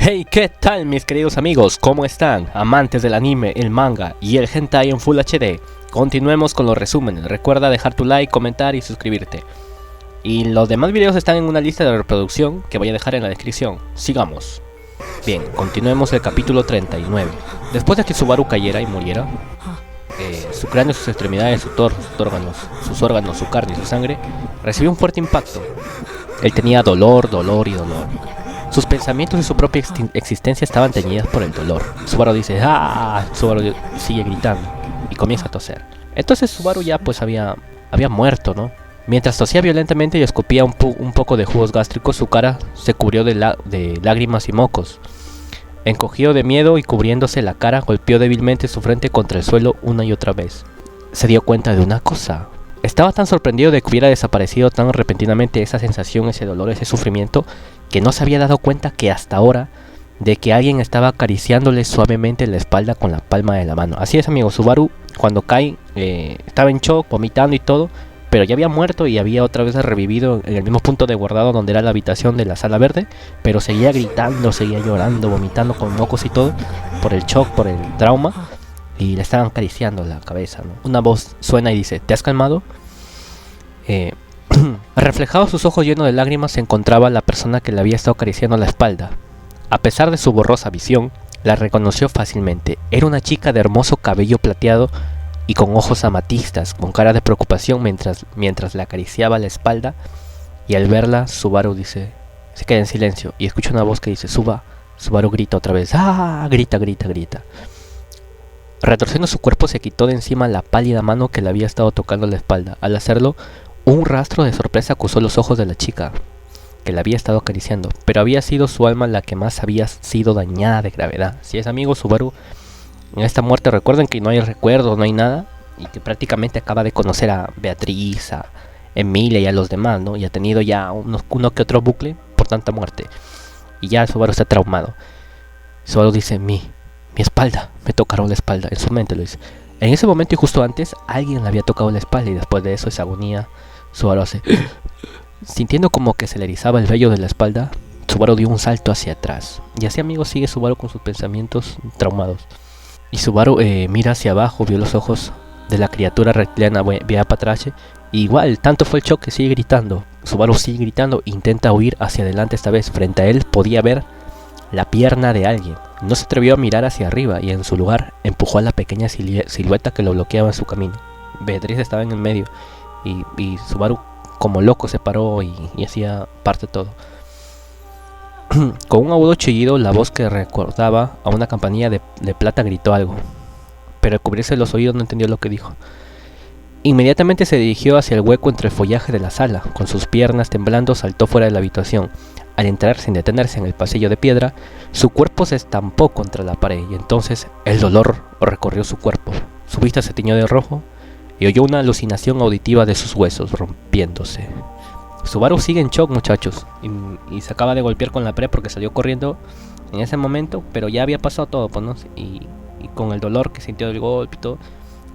Hey, ¿qué tal mis queridos amigos? ¿Cómo están? Amantes del anime, el manga y el hentai en Full HD. Continuemos con los resúmenes. Recuerda dejar tu like, comentar y suscribirte. Y los demás videos están en una lista de reproducción que voy a dejar en la descripción. Sigamos. Bien, continuemos el capítulo 39. Después de que Subaru cayera y muriera, su cráneo, sus extremidades, sus órganos, su carne y su sangre recibió un fuerte impacto. Él tenía dolor y dolor. Sus pensamientos y su propia existencia estaban teñidas por el dolor. Subaru dice ¡ah! Subaru sigue gritando y comienza a toser. Entonces Subaru ya pues había muerto, ¿no? Mientras tosía violentamente y escupía un poco de jugos gástricos, su cara se cubrió de lágrimas y mocos. Encogido de miedo y cubriéndose la cara, golpeó débilmente su frente contra el suelo una y otra vez. Se dio cuenta de una cosa. Estaba tan sorprendido de que hubiera desaparecido tan repentinamente esa sensación, ese dolor, ese sufrimiento, que no se había dado cuenta que hasta ahora de que alguien estaba acariciándole suavemente la espalda con la palma de la mano. Así es, amigo. Subaru cuando cae estaba en shock, vomitando y todo, pero ya había muerto y había otra vez revivido en el mismo punto de guardado donde era la habitación de la sala verde, pero seguía gritando, seguía llorando, vomitando con mocos y todo, por el shock, por el trauma, y le estaban acariciando la cabeza, ¿no? Una voz suena y dice: ¿te has calmado? Reflejado sus ojos llenos de lágrimas se encontraba la persona que le había estado acariciando la espalda. A pesar de su borrosa visión, la reconoció fácilmente. Era una chica de hermoso cabello plateado y con ojos amatistas, con cara de preocupación mientras le acariciaba la espalda, y al verla, Subaru se queda en silencio y escucha una voz que dice: Suba. Subaru grita otra vez, ¡ah! Grita. Retorciendo su cuerpo, se quitó de encima la pálida mano que le había estado tocando la espalda. Al hacerlo, un rastro de sorpresa acusó los ojos de la chica que la había estado acariciando, pero había sido su alma la que más había sido dañada de gravedad. Si es, amigo, Subaru en esta muerte, recuerden que no hay recuerdos, no hay nada, y que prácticamente acaba de conocer a Beatriz, a Emilia y a los demás, ¿no? Y ha tenido ya uno que otro bucle por tanta muerte, y ya Subaru está traumado. Subaru dice: mi espalda, me tocaron la espalda. En su mente lo dice. En ese momento y justo antes, alguien le había tocado la espalda, y después de eso, esa agonía, Subaru hace sintiendo como que se le erizaba el vello de la espalda. Subaru dio un salto hacia atrás, y así, amigos, sigue Subaru con sus pensamientos traumados. Y Subaru mira hacia abajo, vio los ojos de la criatura reptiliana vía Patrache, y igual, tanto fue el shock que sigue gritando. Subaru sigue gritando, intenta huir hacia adelante. Esta vez, frente a él, podía ver la pierna de alguien. No se atrevió a mirar hacia arriba, y en su lugar empujó a la pequeña silueta que lo bloqueaba en su camino. Beatriz estaba en el medio, y Subaru como loco se paró y hacía parte de todo. Con un agudo chillido, la voz que recordaba a una campanilla de plata gritó algo, pero al cubrirse los oídos no entendió lo que dijo. Inmediatamente se dirigió hacia el hueco entre el follaje de la sala. Con sus piernas temblando, saltó fuera de la habitación. Al entrar sin detenerse en el pasillo de piedra, su cuerpo se estampó contra la pared, y entonces el dolor recorrió su cuerpo. Su vista se tiñó de rojo y oyó una alucinación auditiva de sus huesos rompiéndose. Subaru sigue en shock, muchachos, y se acaba de golpear con la pared porque salió corriendo en ese momento, pero ya había pasado todo, pues, ¿no? Y con el dolor que sintió del golpe y todo,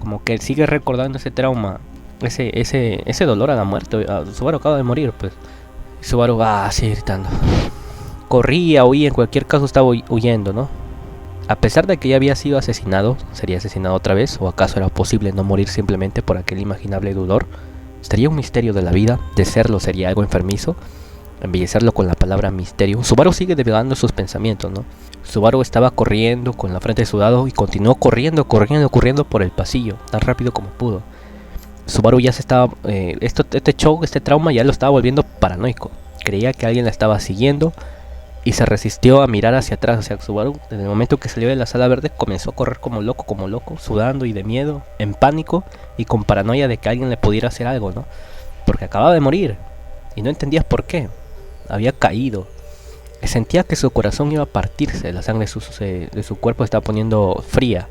como que sigue recordando ese trauma, ese dolor a la muerte. Subaru acaba de morir, pues. Y Subaru sigue gritando. Corría, huía, en cualquier caso estaba huyendo, ¿no? A pesar de que ya había sido asesinado, ¿sería asesinado otra vez? ¿O acaso era posible no morir simplemente por aquel inimaginable dolor? ¿Sería un misterio de la vida? ¿De serlo sería algo enfermizo? Embellecerlo con la palabra misterio. Subaru sigue divagando sus pensamientos, ¿no? Subaru estaba corriendo con la frente sudado y continuó corriendo por el pasillo, tan rápido como pudo. Subaru ya se estaba... este shock, este trauma ya lo estaba volviendo paranoico. Creía que alguien la estaba siguiendo y se resistió a mirar hacia atrás. O sea, Subaru, desde el momento que salió de la sala verde, comenzó a correr como loco, sudando y de miedo, en pánico y con paranoia de que alguien le pudiera hacer algo, ¿no? Porque acababa de morir y no entendía por qué. Había caído. Sentía que su corazón iba a partirse, la sangre de su cuerpo estaba poniendo fría.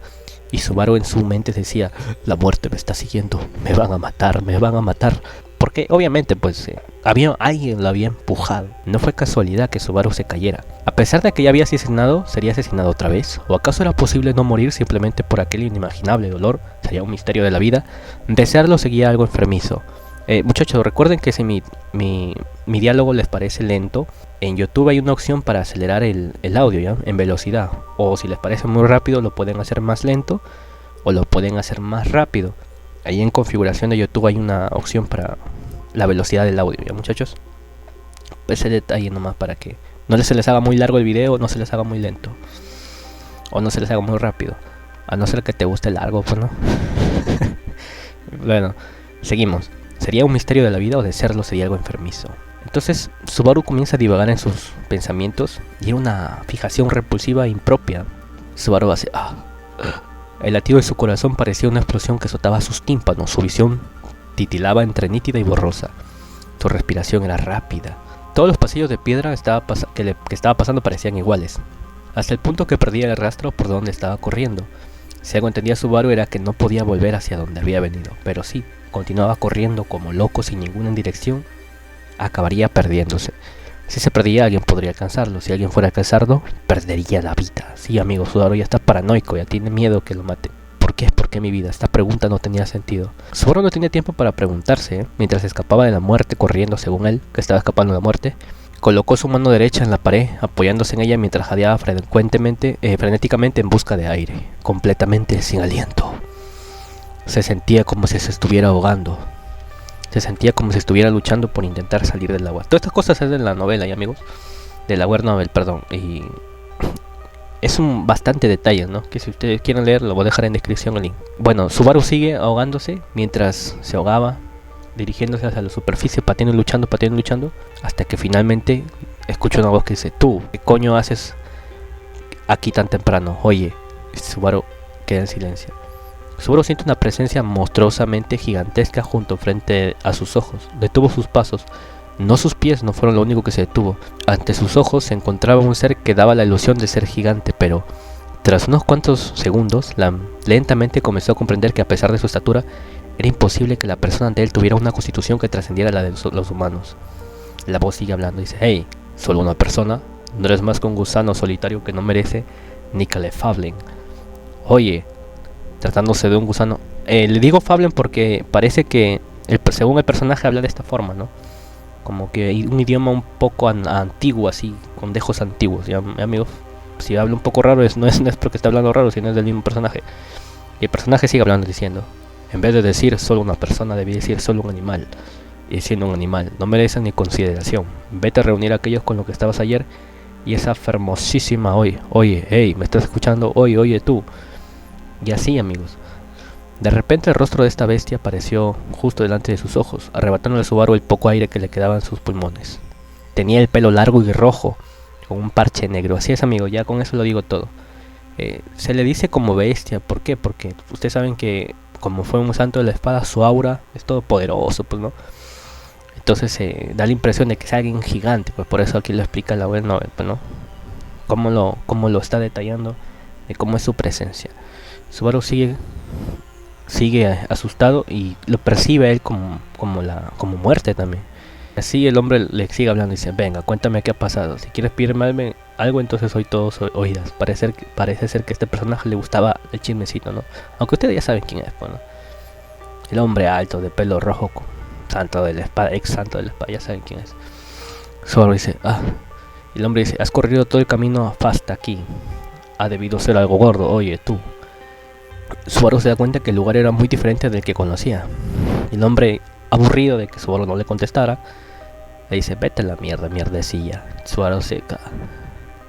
Y Subaru en su mente decía: la muerte me está siguiendo, me van a matar. Porque obviamente pues alguien lo había empujado. No fue casualidad que Subaru se cayera. A pesar de que ya había asesinado, ¿sería asesinado otra vez? ¿O acaso era posible no morir simplemente por aquel inimaginable dolor? ¿Sería un misterio de la vida? Desearlo seguía algo enfermizo. Muchachos, recuerden que si mi diálogo les parece lento, En YouTube hay una opción para acelerar el audio, ¿ya? En velocidad. O si les parece muy rápido, lo pueden hacer más lento o lo pueden hacer más rápido. Ahí en configuración de YouTube hay una opción para la velocidad del audio, ¿ya, muchachos? Ese detalle nomás para que no se les haga muy largo el video, no se les haga muy lento. O no se les haga muy rápido. A no ser que te guste largo, pues no. Bueno, seguimos. ¿Sería un misterio de la vida o de serlo sería algo enfermizo? Entonces Subaru comienza a divagar en sus pensamientos y era una fijación repulsiva e impropia. Subaru hace El latido de su corazón parecía una explosión que azotaba sus tímpanos. Su visión titilaba entre nítida y borrosa. Su respiración era rápida. Todos los pasillos de piedra que estaba pasando parecían iguales, hasta el punto que perdía el rastro por donde estaba corriendo. Si algo entendía Subaru era que no podía volver hacia donde había venido, pero sí, continuaba corriendo como loco sin ninguna dirección, acabaría perdiéndose. Si se perdía, alguien podría alcanzarlo. Si alguien fuera a alcanzarlo, perdería la vida. Sí, amigo, Subaru ya está paranoico, ya tiene miedo que lo mate. ¿Por qué? ¿Por qué mi vida? Esta pregunta no tenía sentido. Subaru no tenía tiempo para preguntarse, mientras escapaba de la muerte corriendo, según él, que estaba escapando de la muerte. Colocó su mano derecha en la pared, apoyándose en ella mientras jadeaba frenéticamente en busca de aire, completamente sin aliento. Se sentía como si se estuviera ahogando. Se sentía como si estuviera luchando por intentar salir del agua. Todas estas cosas es de la novela, amigos. De la web novel, perdón. Y es un bastante detalle, ¿no? Que si ustedes quieren leer, lo voy a dejar en descripción el link. Bueno, Subaru sigue ahogándose mientras se ahogaba, dirigiéndose hacia la superficie, pateando y luchando, hasta que finalmente escucha una voz que dice: ¿tú qué coño haces aquí tan temprano? Oye. Subaru queda en silencio. Subaru siente una presencia monstruosamente gigantesca frente a sus ojos. Detuvo sus pasos. No, sus pies no fueron lo único que se detuvo. Ante sus ojos se encontraba un ser que daba la ilusión de ser gigante, pero tras unos cuantos segundos, lentamente comenzó a comprender que a pesar de su estatura, era imposible que la persona ante él tuviera una constitución que trascendiera la de los humanos. La voz sigue hablando, dice: hey, solo una persona, no eres más que un gusano solitario que no merece ni que le fablen. Oye, tratándose de un gusano, le digo fablen porque parece que según el personaje habla de esta forma, ¿no? Como que hay un idioma un poco antiguo, así, con dejos antiguos, ¿ya, amigos? Si habla un poco raro, no es porque está hablando raro, sino es del mismo personaje. Y el personaje sigue hablando diciendo: en vez de decir solo una persona, debí decir solo un animal. Y siendo un animal, no merecen ni consideración. Vete a reunir a aquellos con los que estabas ayer y esa fermosísima hoy. Oye, hey, ¿me estás escuchando? Oye, tú. Y así, amigos. De repente el rostro de esta bestia apareció justo delante de sus ojos, arrebatándole a Subaru el poco aire que le quedaba en sus pulmones. Tenía el pelo largo y rojo, con un parche negro. Así es, amigo, ya con eso lo digo todo. Se le dice como bestia. ¿Por qué? Porque ustedes saben que como fue un santo de la espada, su aura es todopoderoso, pues, ¿no? Entonces da la impresión de que es alguien gigante, pues por eso aquí lo explica la web novel, pues, ¿no? Cómo lo está detallando, de cómo es su presencia. Subaru sigue asustado y lo percibe él como muerte también. Así el hombre le sigue hablando y dice: venga, cuéntame qué ha pasado. Si quieres pedirme algo, entonces soy todo oídas. Parece ser que a este personaje le gustaba el chismecito, ¿no? Aunque ustedes ya saben quién es, pues, ¿no? El hombre alto, de pelo rojo, santo de la espada, ex santo de la espada, ya saben quién es. Subaru dice: y el hombre dice: has corrido todo el camino hasta aquí. Ha debido ser algo gordo, oye, tú. Subaru se da cuenta que el lugar era muy diferente del que conocía. El hombre, aburrido de que Subaru no le contestara, le dice: vete a la mierdecilla. Subaru seca.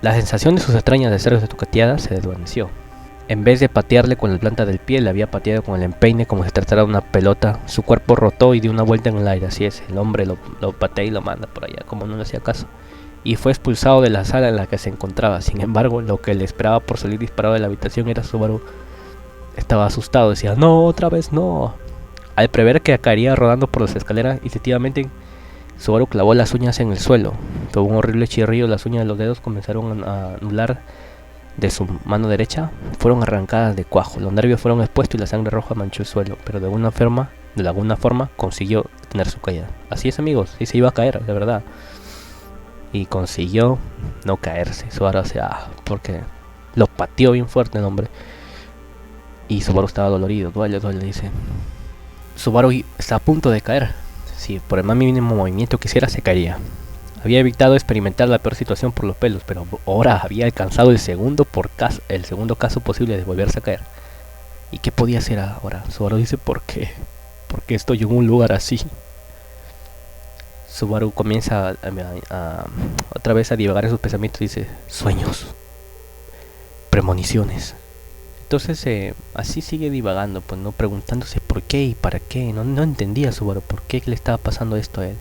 La sensación de sus extrañas deseos de toqueteada se desvaneció. En vez de patearle con la planta del pie, le había pateado con el empeine como si tratara de una pelota. Su cuerpo rotó y dio una vuelta en el aire. Así es, el hombre lo patea y lo manda por allá, como no le hacía caso. Y fue expulsado de la sala en la que se encontraba. Sin embargo, lo que le esperaba por salir disparado de la habitación era Subaru. Estaba asustado, decía: no, otra vez no. Al prever que caería rodando por las escaleras, instintivamente Subaru clavó las uñas en el suelo. Con un horrible chirrido, las uñas de los dedos comenzaron a anular de su mano derecha. Fueron arrancadas de cuajo, los nervios fueron expuestos y la sangre roja manchó el suelo. Pero de alguna forma consiguió detener su caída. Así es, amigos, y se iba a caer, de verdad. Y consiguió no caerse. Subaru porque lo pateó bien fuerte el hombre. Y Subaru estaba dolorido, duele, dice. Subaru está a punto de caer. Si por el más mínimo movimiento que hiciera, se caería. Había evitado experimentar la peor situación por los pelos, pero ahora había alcanzado el segundo caso posible de volverse a caer. ¿Y qué podía hacer ahora? Subaru dice, ¿por qué? ¿Por qué estoy en un lugar así? Subaru comienza otra vez a divagar en sus pensamientos y dice, sueños, premoniciones. Entonces así sigue divagando, pues no, preguntándose por qué y para qué. No entendía Subaru por qué le estaba pasando esto a él.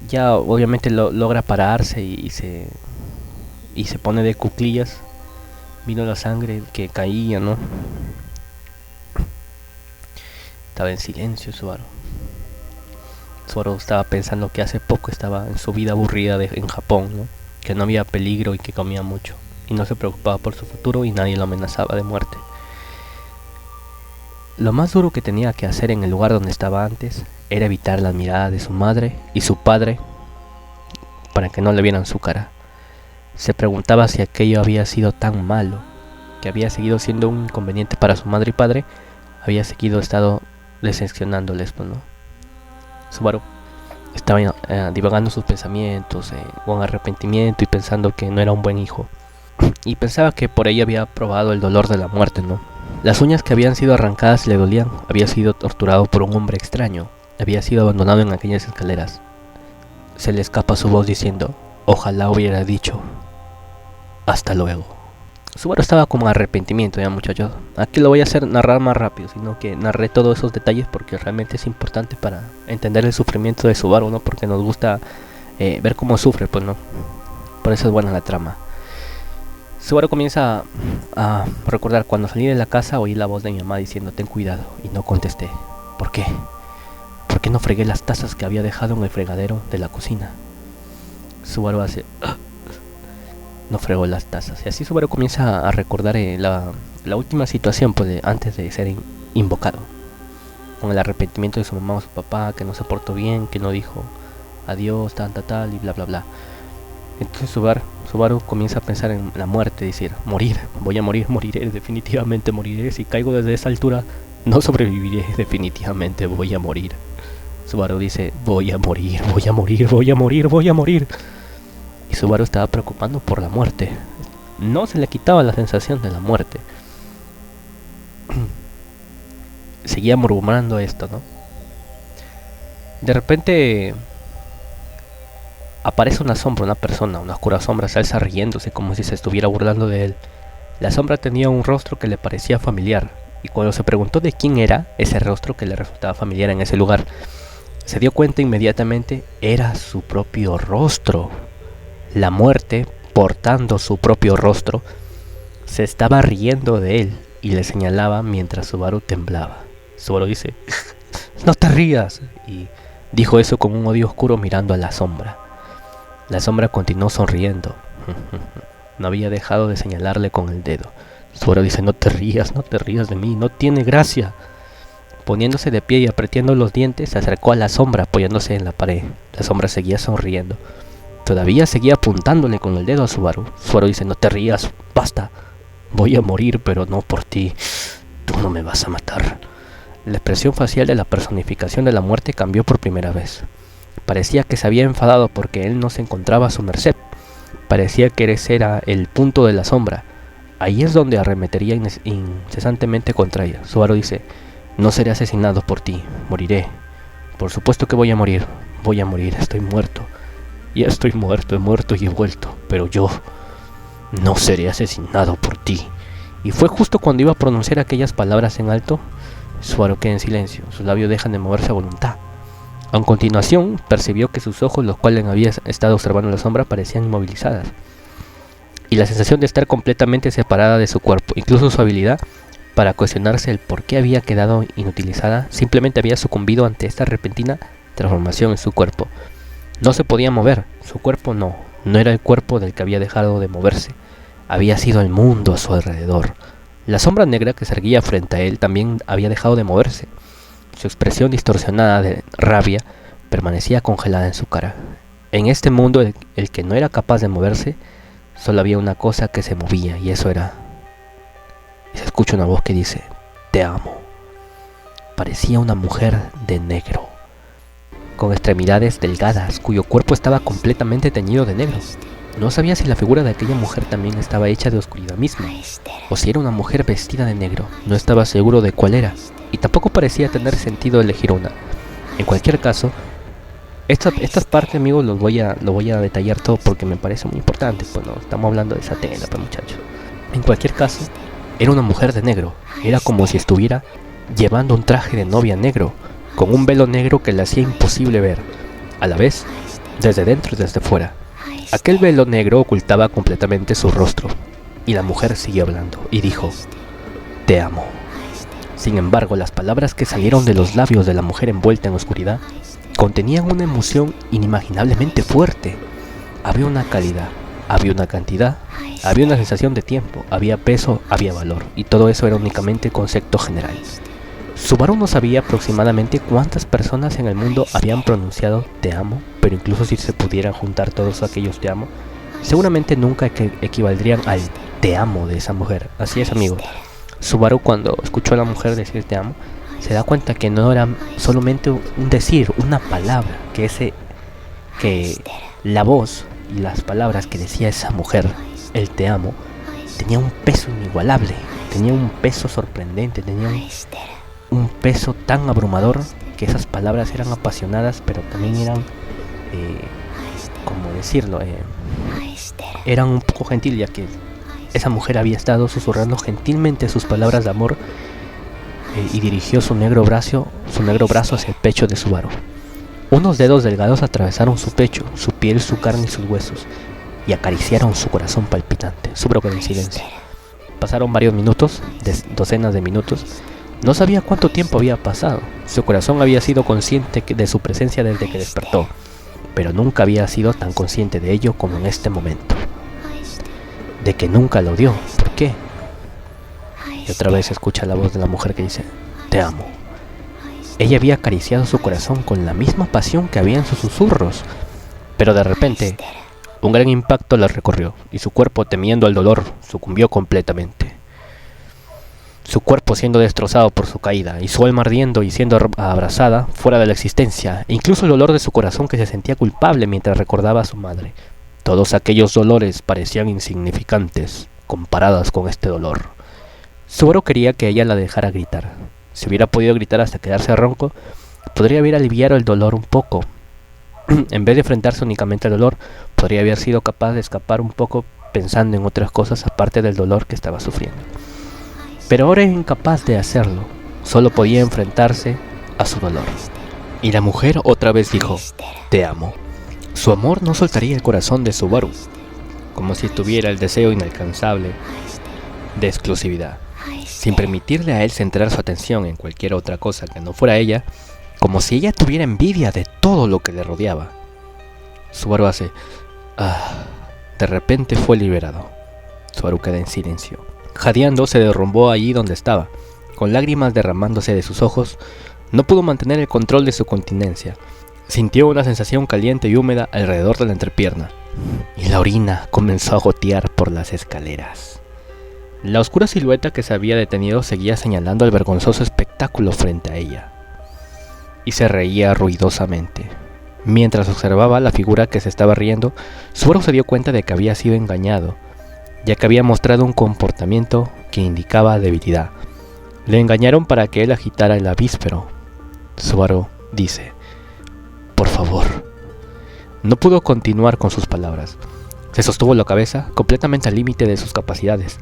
Ya obviamente logra pararse y se pone de cuclillas. Vino la sangre que caía, ¿no? Estaba en silencio Subaru. Subaru estaba pensando que hace poco estaba en su vida aburrida en Japón, ¿no? Que no había peligro y que comía mucho. Y no se preocupaba por su futuro y nadie lo amenazaba de muerte. Lo más duro que tenía que hacer en el lugar donde estaba antes era evitar las miradas de su madre y su padre para que no le vieran su cara. Se preguntaba si aquello había sido tan malo, que había seguido siendo un inconveniente para su madre y padre, había estado decepcionándoles, pues, ¿no? Subaru estaba divagando sus pensamientos con arrepentimiento y pensando que no era un buen hijo. Y pensaba que por ello había probado el dolor de la muerte, ¿no? Las uñas que habían sido arrancadas le dolían. Había sido torturado por un hombre extraño. Había sido abandonado en aquellas escaleras. Se le escapa su voz diciendo, ojalá hubiera dicho, hasta luego. Subaru estaba con arrepentimiento, ya muchachos. Aquí lo voy a hacer narrar más rápido, sino que narré todos esos detalles porque realmente es importante para entender el sufrimiento de Subaru, ¿no? Porque nos gusta ver cómo sufre, pues, ¿no? Por eso es buena la trama. Subaru comienza a recordar, cuando salí de la casa oí la voz de mi mamá diciendo, ten cuidado, y no contesté. ¿Por qué? ¿Por qué no fregué las tazas que había dejado en el fregadero de la cocina? Subaru hace... no fregó las tazas. Y así Subaru comienza a recordar la última situación, pues, antes de ser invocado. Con el arrepentimiento de su mamá o su papá, que no se portó bien, que no dijo adiós, tal, y bla, bla, bla. Entonces Subaru comienza a pensar en la muerte, decir, morir, voy a morir, moriré, definitivamente moriré. Si caigo desde esa altura, no sobreviviré, definitivamente voy a morir. Subaru dice, voy a morir, voy a morir, voy a morir, voy a morir. Y Subaru estaba preocupando por la muerte. No se le quitaba la sensación de la muerte. Seguía murmurando esto, ¿no? De repente aparece una sombra, una persona, una oscura sombra, se alza riéndose como si se estuviera burlando de él. La sombra tenía un rostro que le parecía familiar, y cuando se preguntó de quién era ese rostro que le resultaba familiar en ese lugar, se dio cuenta inmediatamente, era su propio rostro. La muerte, portando su propio rostro, se estaba riendo de él y le señalaba mientras Subaru temblaba. Subaru dice, no te rías, y dijo eso con un odio oscuro mirando a la sombra. La sombra continuó sonriendo. No había dejado de señalarle con el dedo. Subaru dice, no te rías de mí, no tiene gracia. Poniéndose de pie y apretando los dientes, se acercó a la sombra apoyándose en la pared. La sombra seguía sonriendo. Todavía seguía apuntándole con el dedo a Subaru. Subaru dice, no te rías, basta. Voy a morir, pero no por ti. Tú no me vas a matar. La expresión facial de la personificación de la muerte cambió por primera vez. Parecía que se había enfadado porque él no se encontraba a su merced. Parecía que ese era el punto de la sombra. Ahí es donde arremetería incesantemente contra ella. Subaru dice, no seré asesinado por ti, moriré. Por supuesto que voy a morir, estoy muerto. Ya estoy muerto, he muerto y he vuelto, pero yo no seré asesinado por ti. Y fue justo cuando iba a pronunciar aquellas palabras en alto, Subaru queda en silencio, sus labios dejan de moverse a voluntad. A continuación, percibió que sus ojos, los cuales había estado observando la sombra, parecían inmovilizadas. Y la sensación de estar completamente separada de su cuerpo, incluso su habilidad para cuestionarse el por qué había quedado inutilizada, simplemente había sucumbido ante esta repentina transformación en su cuerpo. No se podía mover, su cuerpo no era el cuerpo del que había dejado de moverse, había sido el mundo a su alrededor. La sombra negra que se erguía frente a él también había dejado de moverse. Su expresión distorsionada de rabia permanecía congelada en su cara. En este mundo, el que no era capaz de moverse, solo había una cosa que se movía, y eso era... Y se escucha una voz que dice, te amo. Parecía una mujer de negro, con extremidades delgadas, cuyo cuerpo estaba completamente teñido de negro. No sabía si la figura de aquella mujer también estaba hecha de oscuridad misma, o si era una mujer vestida de negro. No estaba seguro de cuál era, y tampoco parecía tener sentido elegir una. En cualquier caso, estas partes, amigos, lo voy a detallar todo porque me parece muy importante. Pues no, estamos hablando de esa tela, pues, muchachos. En cualquier caso, era una mujer de negro. Era como si estuviera llevando un traje de novia negro, con un velo negro que le hacía imposible ver, a la vez, desde dentro y desde fuera. Aquel velo negro ocultaba completamente su rostro, y la mujer siguió hablando, y dijo: «Te amo». Sin embargo, las palabras que salieron de los labios de la mujer envuelta en oscuridad contenían una emoción inimaginablemente fuerte. Había una calidad, había una cantidad, había una sensación de tiempo, había peso, había valor, y todo eso era únicamente concepto general. Subaru no sabía aproximadamente cuántas personas en el mundo habían pronunciado «te amo», pero incluso si se pudieran juntar todos aquellos «te amo», seguramente nunca equivaldrían al «te amo» de esa mujer. Así es, amigo. Subaru, cuando escuchó a la mujer decir «te amo», se da cuenta que no era solamente un decir, una palabra, que la voz y las palabras que decía esa mujer, el «te amo», tenía un peso inigualable, tenía un peso sorprendente, tenía un peso tan abrumador que esas palabras eran apasionadas, pero también eran, ¿cómo decirlo? Eran un poco gentil, ya que esa mujer había estado susurrando gentilmente sus palabras de amor, y dirigió su negro brazo hacia el pecho de Subaru. Unos dedos delgados atravesaron su pecho, su piel, su carne y sus huesos, y acariciaron su corazón palpitante. Subaru quedó en silencio. Pasaron varios minutos, docenas de minutos. No sabía cuánto tiempo había pasado. Su corazón había sido consciente de su presencia desde que despertó, pero nunca había sido tan consciente de ello como en este momento. De que nunca lo dio. ¿Por qué? Y otra vez escucha la voz de la mujer que dice: «Te amo». Ella había acariciado su corazón con la misma pasión que había en sus susurros, pero de repente un gran impacto la recorrió, y su cuerpo, temiendo el dolor, sucumbió completamente. Su cuerpo siendo destrozado por su caída, y su alma ardiendo y siendo abrazada fuera de la existencia, e incluso el dolor de su corazón, que se sentía culpable mientras recordaba a su madre. Todos aquellos dolores parecían insignificantes comparadas con este dolor. Subaru quería que ella la dejara gritar. Si hubiera podido gritar hasta quedarse ronco, podría haber aliviado el dolor un poco. En vez de enfrentarse únicamente al dolor, podría haber sido capaz de escapar un poco pensando en otras cosas aparte del dolor que estaba sufriendo. Pero ahora era incapaz de hacerlo, solo podía enfrentarse a su dolor. Y la mujer otra vez dijo: «Te amo». Su amor no soltaría el corazón de Subaru, como si tuviera el deseo inalcanzable de exclusividad, sin permitirle a él centrar su atención en cualquier otra cosa que no fuera ella, como si ella tuviera envidia de todo lo que le rodeaba. Subaru hace «ah». De repente fue liberado. Subaru queda en silencio. Jadeando, se derrumbó allí donde estaba, con lágrimas derramándose de sus ojos. No pudo mantener el control de su continencia. Sintió una sensación caliente y húmeda alrededor de la entrepierna, y la orina comenzó a gotear por las escaleras. La oscura silueta que se había detenido seguía señalando el vergonzoso espectáculo frente a ella, y se reía ruidosamente. Mientras observaba la figura que se estaba riendo, Subaru se dio cuenta de que había sido engañado, ya que había mostrado un comportamiento que indicaba debilidad. Le engañaron para que él agitara el avíspero. Subaru dice: «Por favor». No pudo continuar con sus palabras. Se sostuvo la cabeza, completamente al límite de sus capacidades.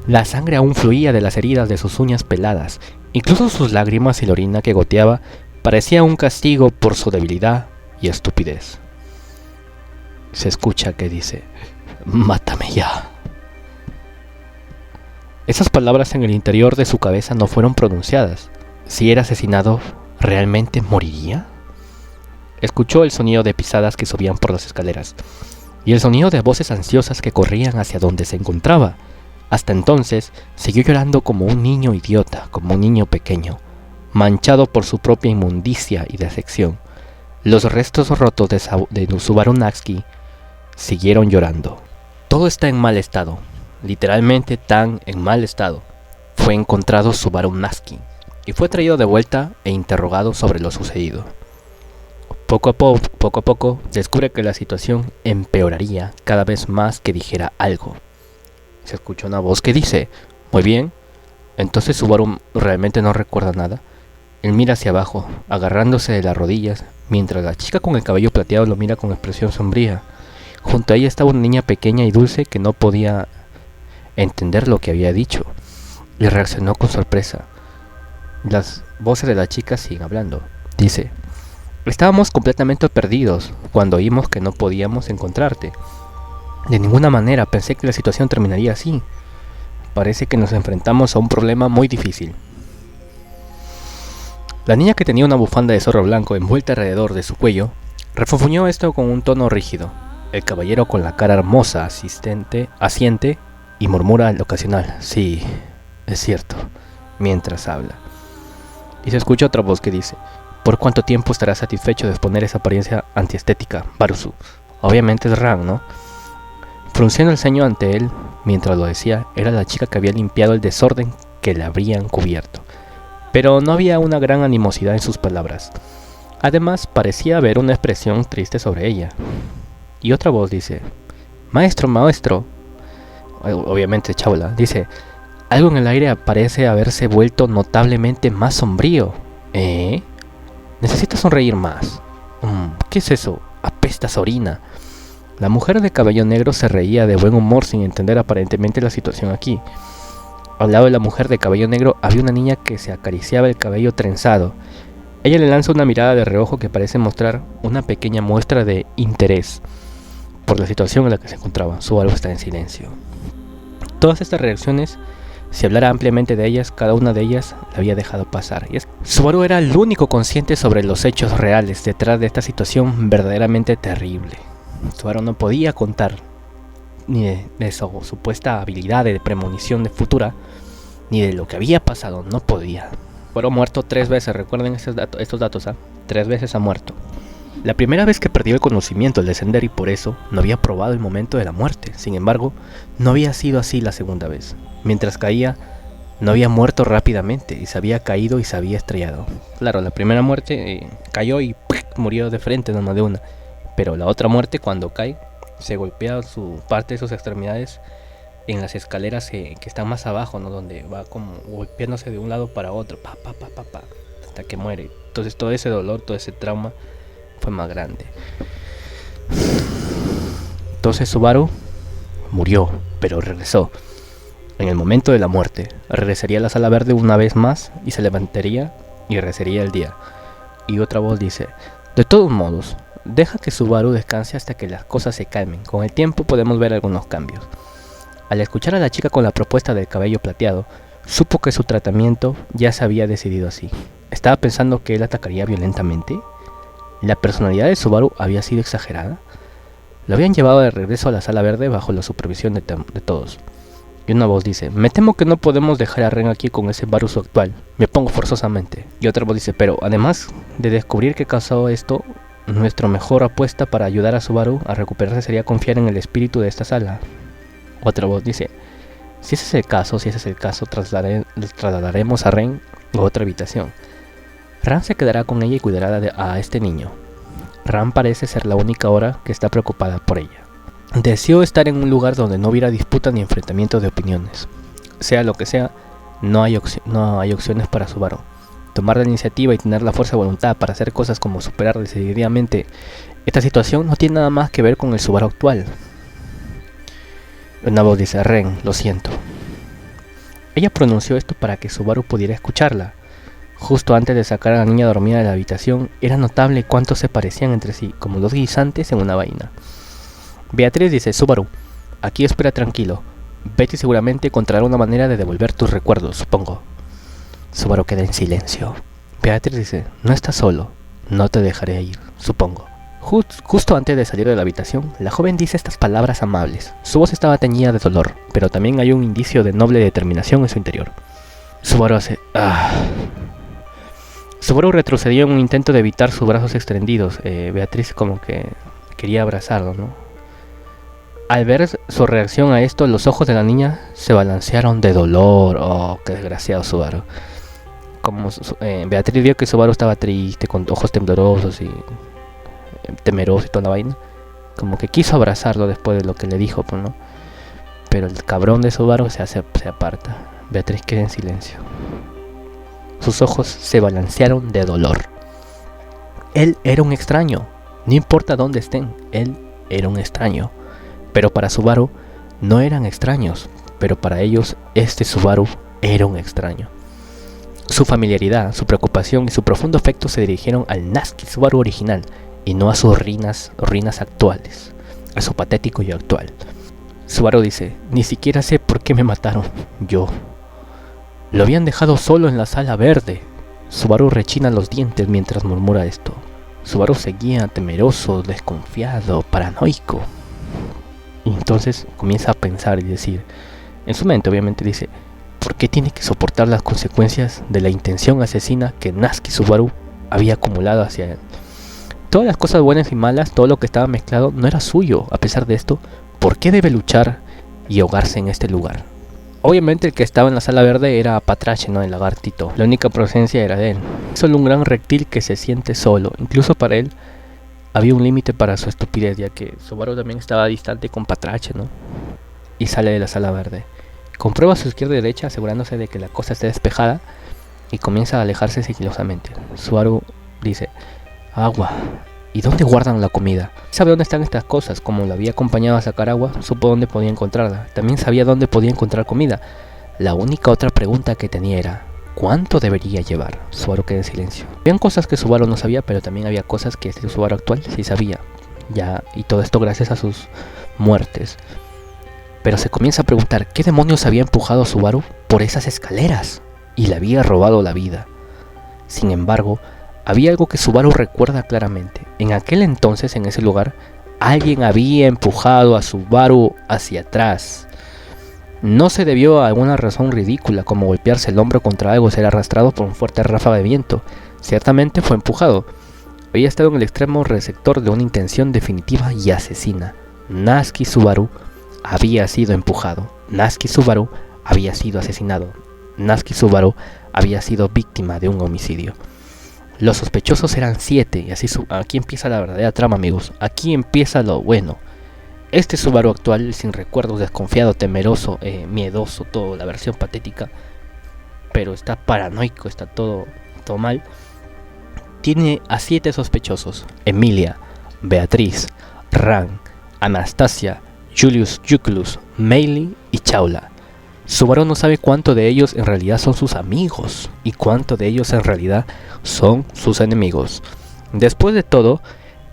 La sangre aún fluía de las heridas de sus uñas peladas. Incluso sus lágrimas y la orina que goteaba parecía un castigo por su debilidad y estupidez. Se escucha que dice: «Mátame ya». Esas palabras en el interior de su cabeza no fueron pronunciadas. Si era asesinado, ¿realmente moriría? Escuchó el sonido de pisadas que subían por las escaleras, y el sonido de voces ansiosas que corrían hacia donde se encontraba. Hasta entonces, siguió llorando como un niño idiota, como un niño pequeño, manchado por su propia inmundicia y decepción. Los restos rotos de Subaru Natsuki siguieron llorando. Todo está en mal estado, literalmente tan en mal estado. Fue encontrado Subaru Natsuki y fue traído de vuelta e interrogado sobre lo sucedido. Poco a poco, descubre que la situación empeoraría cada vez más que dijera algo. Se escucha una voz que dice: muy bien. Entonces Subaru realmente no recuerda nada. Él mira hacia abajo, agarrándose de las rodillas, mientras la chica con el cabello plateado lo mira con expresión sombría. Junto a ella estaba una niña pequeña y dulce que no podía entender lo que había dicho, y reaccionó con sorpresa. Las voces de la chica siguen hablando. Dice: estábamos completamente perdidos cuando oímos que no podíamos encontrarte. De ninguna manera pensé que la situación terminaría así. Parece que nos enfrentamos a un problema muy difícil. La niña, que tenía una bufanda de zorro blanco envuelta alrededor de su cuello, refunfuñó esto con un tono rígido. El caballero, con la cara hermosa, asiente y murmura al ocasional: sí, es cierto, mientras habla. Y se escucha otra voz que dice: ¿por cuánto tiempo estarás satisfecho de exponer esa apariencia antiestética, Barusu? Obviamente es Ran, ¿no? Frunciendo el ceño ante él mientras lo decía, era la chica que había limpiado el desorden que le habrían cubierto. Pero no había una gran animosidad en sus palabras. Además, parecía haber una expresión triste sobre ella. Y otra voz dice: maestro. Obviamente Chaula dice: algo en el aire parece haberse vuelto notablemente más sombrío. Necesito sonreír más. ¿Qué es eso? Apestas a orina. La mujer de cabello negro se reía de buen humor sin entender aparentemente la situación aquí. Al lado de la mujer de cabello negro había una niña que se acariciaba el cabello trenzado. Ella le lanza una mirada de reojo que parece mostrar una pequeña muestra de interés por la situación en la que se encontraba. Subaru está en silencio. Todas estas reacciones, si hablara ampliamente de ellas, cada una de ellas la había dejado pasar. Y es que Subaru era el único consciente sobre los hechos reales detrás de esta situación verdaderamente terrible. Subaru no podía contar ni de su supuesta habilidad de premonición de futura, ni de lo que había pasado. No podía. Subaru ha muerto 3 veces, recuerden estos datos, 3 veces ha muerto. La primera vez que perdió el conocimiento al descender, y por eso no había probado el momento de la muerte. Sin embargo, no había sido así la segunda vez. Mientras caía, no había muerto rápidamente, y se había caído y se había estrellado. Claro, la primera muerte cayó y murió de frente, nomás de una. Pero la otra muerte, cuando cae, se golpea su parte de sus extremidades en las escaleras que están más abajo, ¿no? Donde va como golpeándose de un lado para otro, hasta que muere. Entonces todo ese dolor, todo ese trauma fue más grande. Entonces Subaru murió, pero regresó. En el momento de la muerte, regresaría a la sala verde una vez más y se levantaría y resería el día. Y otra voz dice: de todos modos, deja que Subaru descanse hasta que las cosas se calmen. Con el tiempo podemos ver algunos cambios. Al escuchar a la chica con la propuesta del cabello plateado, supo que su tratamiento ya se había decidido así. Estaba pensando que él atacaría violentamente. ¿La personalidad de Subaru había sido exagerada? Lo habían llevado de regreso a la sala verde bajo la supervisión de todos. Y una voz dice: me temo que no podemos dejar a Ren aquí con ese Barusu actual. Me opongo forzosamente. Y otra voz dice: pero además de descubrir qué causó esto, nuestra mejor apuesta para ayudar a Subaru a recuperarse sería confiar en el espíritu de esta sala. Otra voz dice: si ese es el caso, trasladaremos a Ren a otra habitación. Ran se quedará con ella y cuidará a este niño. Ran parece ser la única ahora que está preocupada por ella. Deseó estar en un lugar donde no hubiera disputa ni enfrentamiento de opiniones. Sea lo que sea, no hay opciones para Subaru. Tomar la iniciativa y tener la fuerza de voluntad para hacer cosas como superar decididamente esta situación no tiene nada más que ver con el Subaru actual. Una voz dice: Ren, lo siento. Ella pronunció esto para que Subaru pudiera escucharla. Justo antes de sacar a la niña dormida de la habitación, era notable cuánto se parecían entre sí, como 2 guisantes en una vaina. Beatriz dice: Subaru, aquí espera tranquilo. Betty seguramente encontrará una manera de devolver tus recuerdos, supongo. Subaru queda en silencio. Beatriz dice: no estás solo, no te dejaré ir, supongo. Justo antes de salir de la habitación, la joven dice estas palabras amables. Su voz estaba teñida de dolor, pero también hay un indicio de noble determinación en su interior. Subaru hace: Subaru retrocedió en un intento de evitar sus brazos extendidos. Beatriz como que quería abrazarlo, ¿no? Al ver su reacción a esto, los ojos de la niña se balancearon de dolor. Oh, qué desgraciado Subaru. Como Beatriz vio que Subaru estaba triste, con ojos temblorosos y temeroso y toda la vaina. Como que quiso abrazarlo después de lo que le dijo, pues, ¿no? Pero el cabrón de Subaru se aparta. Beatriz queda en silencio. Sus ojos se balancearon de dolor. Él era un extraño. No importa dónde estén, él era un extraño. Pero para Subaru no eran extraños. Pero para ellos este Subaru era un extraño. Su familiaridad, su preocupación y su profundo afecto se dirigieron al Natsuki Subaru original y no a sus ruinas actuales, a su patético yo actual. Subaru dice: ni siquiera sé por qué me mataron. Yo. Lo habían dejado solo en la sala verde. Subaru rechina los dientes mientras murmura esto. Subaru seguía temeroso, desconfiado, paranoico. Y entonces comienza a pensar y decir, en su mente obviamente dice: ¿por qué tiene que soportar las consecuencias de la intención asesina que Natsuki Subaru había acumulado hacia él? Todas las cosas buenas y malas, todo lo que estaba mezclado, no era suyo. A pesar de esto, ¿por qué debe luchar y ahogarse en este lugar? Obviamente el que estaba en la sala verde era Patrache, ¿no? El lagartito. La única presencia era de él. Solo un gran reptil que se siente solo. Incluso para él había un límite para su estupidez, ya que Subaru también estaba distante con Patrache, ¿no? Y sale de la sala verde. Comprueba su izquierda y derecha asegurándose de que la cosa esté despejada y comienza a alejarse sigilosamente. Subaru dice: agua. ¿Y dónde guardan la comida? Sabe dónde están estas cosas. Como lo había acompañado a sacar agua, supo dónde podía encontrarla. También sabía dónde podía encontrar comida. La única otra pregunta que tenía era: ¿cuánto debería llevar? Subaru quedó en silencio. Habían cosas que Subaru no sabía, pero también había cosas que este Subaru actual sí sabía. Ya, y todo esto gracias a sus muertes. Pero se comienza a preguntar: ¿qué demonios había empujado a Subaru por esas escaleras? Y le había robado la vida. Sin embargo, había algo que Subaru recuerda claramente. En aquel entonces, en ese lugar, alguien había empujado a Subaru hacia atrás. No se debió a alguna razón ridícula como golpearse el hombro contra algo o ser arrastrado por un fuerte ráfaga de viento. Ciertamente fue empujado. Había estado en el extremo receptor de una intención definitiva y asesina. Natsuki Subaru había sido empujado. Natsuki Subaru había sido asesinado. Natsuki Subaru había sido víctima de un homicidio. Los sospechosos eran 7 y así aquí empieza la verdadera trama, amigos. Aquí empieza lo bueno. Este Subaru actual, sin recuerdos, desconfiado, temeroso, miedoso, todo, la versión patética, pero está paranoico, está todo mal. Tiene a 7 sospechosos: Emilia, Beatriz, Ran, Anastasia, Julius Yuculus, Meili y Chaula. Subaru no sabe cuánto de ellos en realidad son sus amigos y cuánto de ellos en realidad son sus enemigos. Después de todo,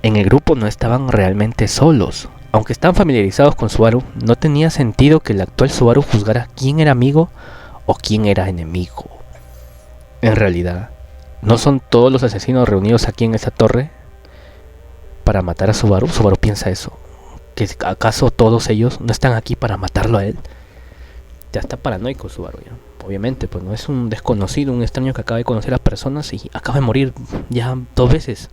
en el grupo no estaban realmente solos. Aunque están familiarizados con Subaru, no tenía sentido que el actual Subaru juzgara quién era amigo o quién era enemigo. En realidad, ¿no son todos los asesinos reunidos aquí en esa torre para matar a Subaru? Subaru piensa eso. ¿Que acaso todos ellos no están aquí para matarlo a él? Ya está paranoico Subaru ya. Obviamente, pues no es un desconocido, un extraño que acaba de conocer a personas y acaba de morir ya 2 veces.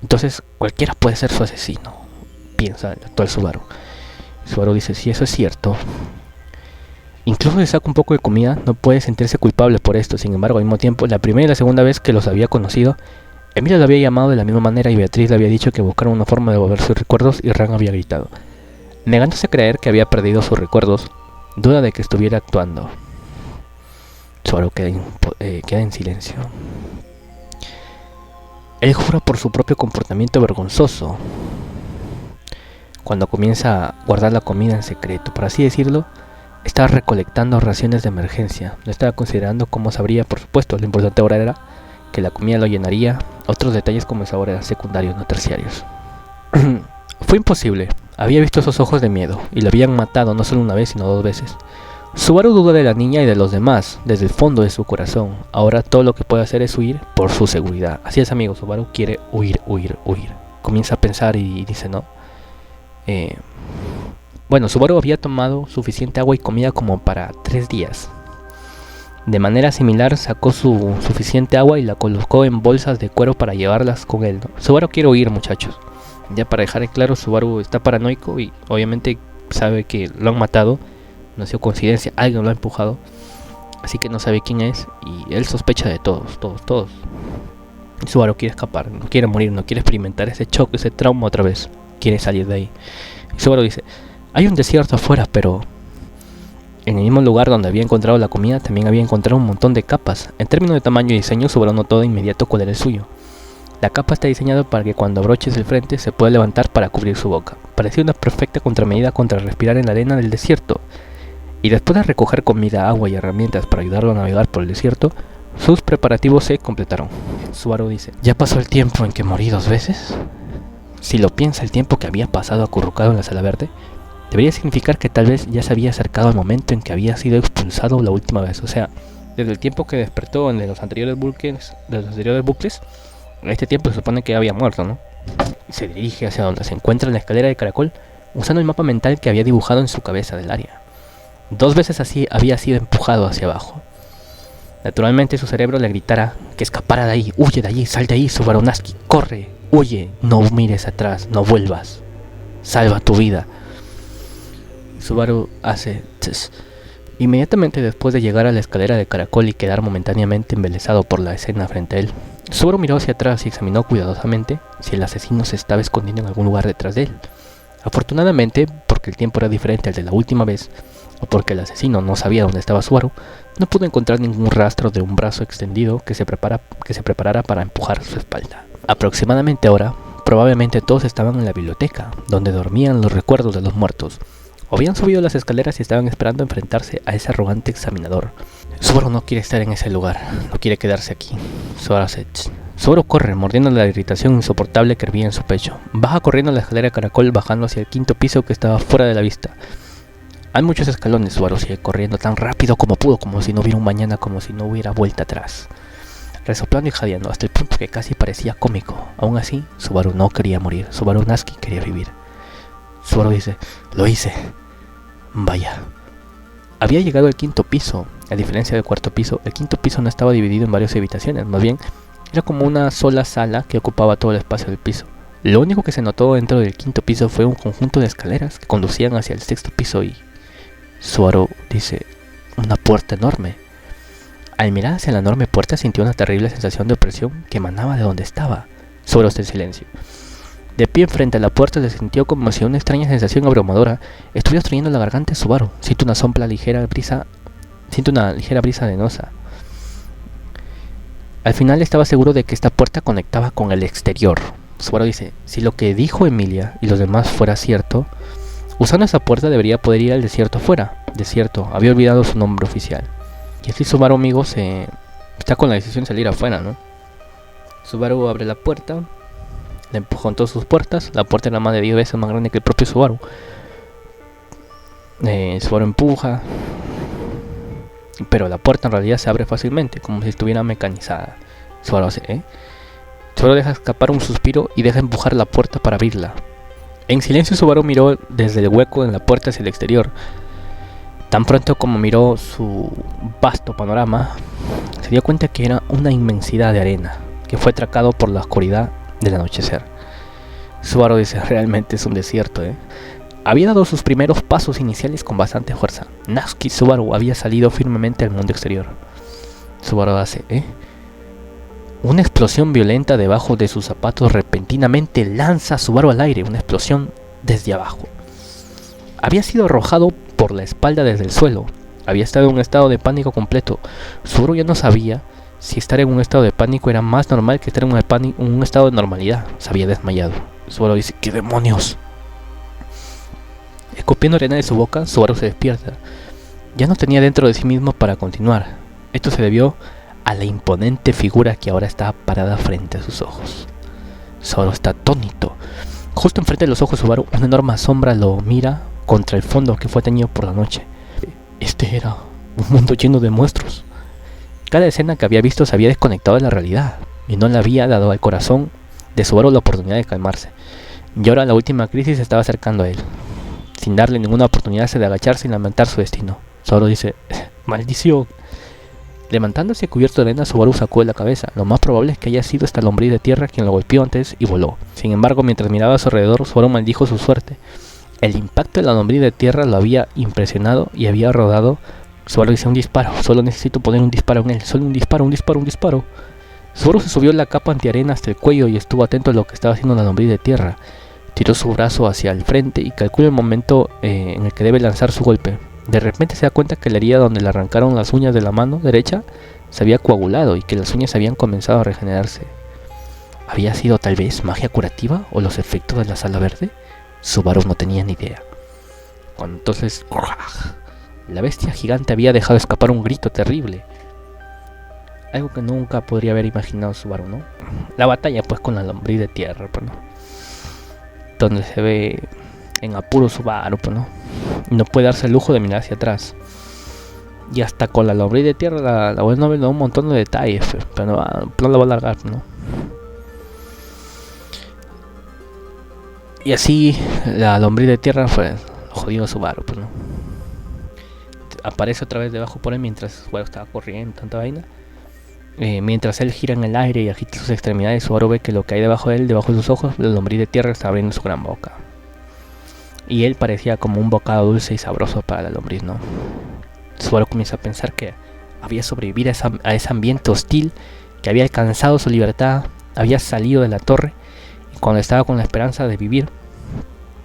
Entonces cualquiera puede ser su asesino, piensa el actual Subaru. Subaru dice: sí, eso es cierto. Incluso si saca un poco de comida, no puede sentirse culpable por esto. Sin embargo, al mismo tiempo, la primera y la segunda vez que los había conocido, Emilia lo había llamado de la misma manera y Beatriz le había dicho que buscara una forma de volver sus recuerdos y Ran había gritado. Negándose a creer que había perdido sus recuerdos, duda de que estuviera actuando. Subaru queda en silencio. Él jura por su propio comportamiento vergonzoso. Cuando comienza a guardar la comida en secreto, por así decirlo, estaba recolectando raciones de emergencia. No estaba considerando cómo sabría, por supuesto. Lo importante ahora era que la comida lo llenaría. Otros detalles como el sabor eran secundarios, no terciarios. Fue imposible. Había visto esos ojos de miedo y lo habían matado no solo una vez, sino 2 veces. Subaru duda de la niña y de los demás desde el fondo de su corazón. Ahora todo lo que puede hacer es huir por su seguridad. Así es, amigos. Subaru quiere huir. Comienza a pensar y dice: no. Bueno, Subaru había tomado suficiente agua y comida como para 3 días. De manera similar, sacó su suficiente agua y la colocó en bolsas de cuero para llevarlas con él, ¿no? Subaru quiere huir, muchachos. Ya para dejar claro, Subaru está paranoico y obviamente sabe que lo han matado. No ha sido coincidencia, alguien lo ha empujado. Así que no sabe quién es y él sospecha de todos. Subaru quiere escapar, no quiere morir, no quiere experimentar ese choque, ese trauma otra vez. Quiere salir de ahí. Y Subaru dice, hay un desierto afuera, pero en el mismo lugar donde había encontrado la comida también había encontrado un montón de capas. En términos de tamaño y diseño, Subaru notó de inmediato cuál era el suyo. La capa está diseñada para que cuando abroches el frente se pueda levantar para cubrir su boca. Parecía una perfecta contramedida contra respirar en la arena del desierto. Y después de recoger comida, agua y herramientas para ayudarlo a navegar por el desierto, sus preparativos se completaron. Subaru dice, ¿ya pasó el tiempo en que morí 2 veces? Si lo piensa, el tiempo que había pasado acurrucado en la sala verde debería significar que tal vez ya se había acercado al momento en que había sido expulsado la última vez. O sea, desde el tiempo que despertó en los anteriores bucles, a este tiempo se supone que había muerto, ¿no? Se dirige hacia donde se encuentra en la escalera de caracol, usando el mapa mental que había dibujado en su cabeza del área. 2 veces así había sido empujado hacia abajo. Naturalmente su cerebro le gritara que escapara de ahí, huye de allí, sal de ahí, Subaru Natsuki, corre, huye, no mires atrás, no vuelvas, salva tu vida. Subaru hace tss. Inmediatamente después de llegar a la escalera de caracol y quedar momentáneamente embelesado por la escena frente a él, Subaru miró hacia atrás y examinó cuidadosamente si el asesino se estaba escondiendo en algún lugar detrás de él. Afortunadamente, porque el tiempo era diferente al de la última vez, o porque el asesino no sabía dónde estaba Subaru, no pudo encontrar ningún rastro de un brazo extendido que se preparara para empujar su espalda. Aproximadamente ahora, probablemente todos estaban en la biblioteca, donde dormían los recuerdos de los muertos, o habían subido las escaleras y estaban esperando enfrentarse a ese arrogante examinador. Subaru no quiere estar en ese lugar, no quiere quedarse aquí. Subaru corre, mordiendo la irritación insoportable que hervía en su pecho. Baja corriendo la escalera de caracol, bajando hacia el 5.º piso que estaba fuera de la vista. Hay muchos escalones. Subaru sigue corriendo tan rápido como pudo, como si no hubiera un mañana, como si no hubiera vuelta atrás, resoplando y jadeando hasta el punto que casi parecía cómico. Aún así, Subaru no quería morir. Subaru Natsuki quería vivir. Subaru dice, lo hice. Vaya. Había llegado al 5.º piso. A diferencia del 4.º piso, el 5.º piso no estaba dividido en varias habitaciones, más bien era como una sola sala que ocupaba todo el espacio del piso. Lo único que se notó dentro del 5.º piso fue un conjunto de escaleras que conducían hacia el 6.º piso y Subaru dice, una puerta enorme. Al mirar hacia la enorme puerta sintió una terrible sensación de opresión que emanaba de donde estaba. Subaru está en silencio. De pie frente a la puerta se sintió como si una extraña sensación abrumadora estuviera estruyendo la garganta de Subaru. Siente una ligera brisa arenosa. Al final estaba seguro de que esta puerta conectaba con el exterior. Subaru dice, si lo que dijo Emilia y los demás fuera cierto, usando esa puerta debería poder ir al desierto afuera. Desierto, había olvidado su nombre oficial. Y así Subaru, amigos, está con la decisión de salir afuera, ¿no? Subaru abre la puerta, le empujó en todas sus puertas. La puerta era más de 10 veces más grande que el propio Subaru. Subaru empuja, pero la puerta en realidad se abre fácilmente, como si estuviera mecanizada. Subaru hace, Subaru deja escapar un suspiro y deja empujar la puerta para abrirla. En silencio Subaru miró desde el hueco en la puerta hacia el exterior. Tan pronto como miró su vasto panorama, se dio cuenta que era una inmensidad de arena, que fue atracado por la oscuridad del anochecer. Subaru dice, realmente es un desierto, Había dado sus primeros pasos iniciales con bastante fuerza. Natsuki Subaru había salido firmemente al mundo exterior. Subaru hace, Una explosión violenta debajo de sus zapatos repentinamente lanza a Subaru al aire, una explosión desde abajo. Había sido arrojado por la espalda desde el suelo. Había estado en un estado de pánico completo. Subaru ya no sabía si estar en un estado de pánico era más normal que estar en un estado de normalidad. Se había desmayado. Subaru dice, ¿qué demonios? Escupiendo arena de su boca, Subaru se despierta. Ya no tenía dentro de sí mismo para continuar. Esto se debió a la imponente figura que ahora estaba parada frente a sus ojos. Subaru está atónito. Justo enfrente de los ojos de Subaru, una enorme sombra lo mira contra el fondo que fue teñido por la noche. Este era un mundo lleno de monstruos. Cada escena que había visto se había desconectado de la realidad y no le había dado al corazón de Subaru la oportunidad de calmarse. Y ahora la última crisis se estaba acercando a él, sin darle ninguna oportunidad de agacharse y lamentar su destino. Subaru dice, ¡maldición! Levantándose cubierto de arena, Subaru sacó de la cabeza. Lo más probable es que haya sido esta lombriz de tierra quien lo golpeó antes y voló. Sin embargo, mientras miraba a su alrededor, Subaru maldijo su suerte. El impacto de la lombriz de tierra lo había impresionado y había rodado. Subaru dice, un disparo, solo necesito poner un disparo en él. Solo un disparo. Subaru se subió la capa antiarena hasta el cuello y estuvo atento a lo que estaba haciendo la lombriz de tierra. Tiró su brazo hacia el frente y calcula el momento en el que debe lanzar su golpe. De repente se da cuenta que la herida donde le arrancaron las uñas de la mano derecha se había coagulado y que las uñas habían comenzado a regenerarse. ¿Había sido tal vez magia curativa o los efectos de la sala verde? Subaru no tenía ni idea. Cuando entonces la bestia gigante había dejado escapar un grito terrible. Algo que nunca podría haber imaginado Subaru, ¿no? La batalla pues con la lombriz de tierra, pues, ¿no? Donde se ve en apuro Subaru, pues, ¿no? No puede darse el lujo de mirar hacia atrás. Y hasta con la lombriz de tierra la web novel da un montón de detalles, pero no la va a alargar, ¿no? Y así la lombriz de tierra fue jodido Subaru, pues, ¿no? Aparece otra vez debajo por él mientras Subaru estaba corriendo, tanta vaina. Mientras él gira en el aire y agita sus extremidades, Subaru ve que lo que hay debajo de él, debajo de sus ojos, la lombriz de tierra está abriendo su gran boca. Y él parecía como un bocado dulce y sabroso para la lombriz, ¿no? Subaru comienza a pensar que había sobrevivido a ese ambiente hostil, que había alcanzado su libertad, había salido de la torre, y cuando estaba con la esperanza de vivir,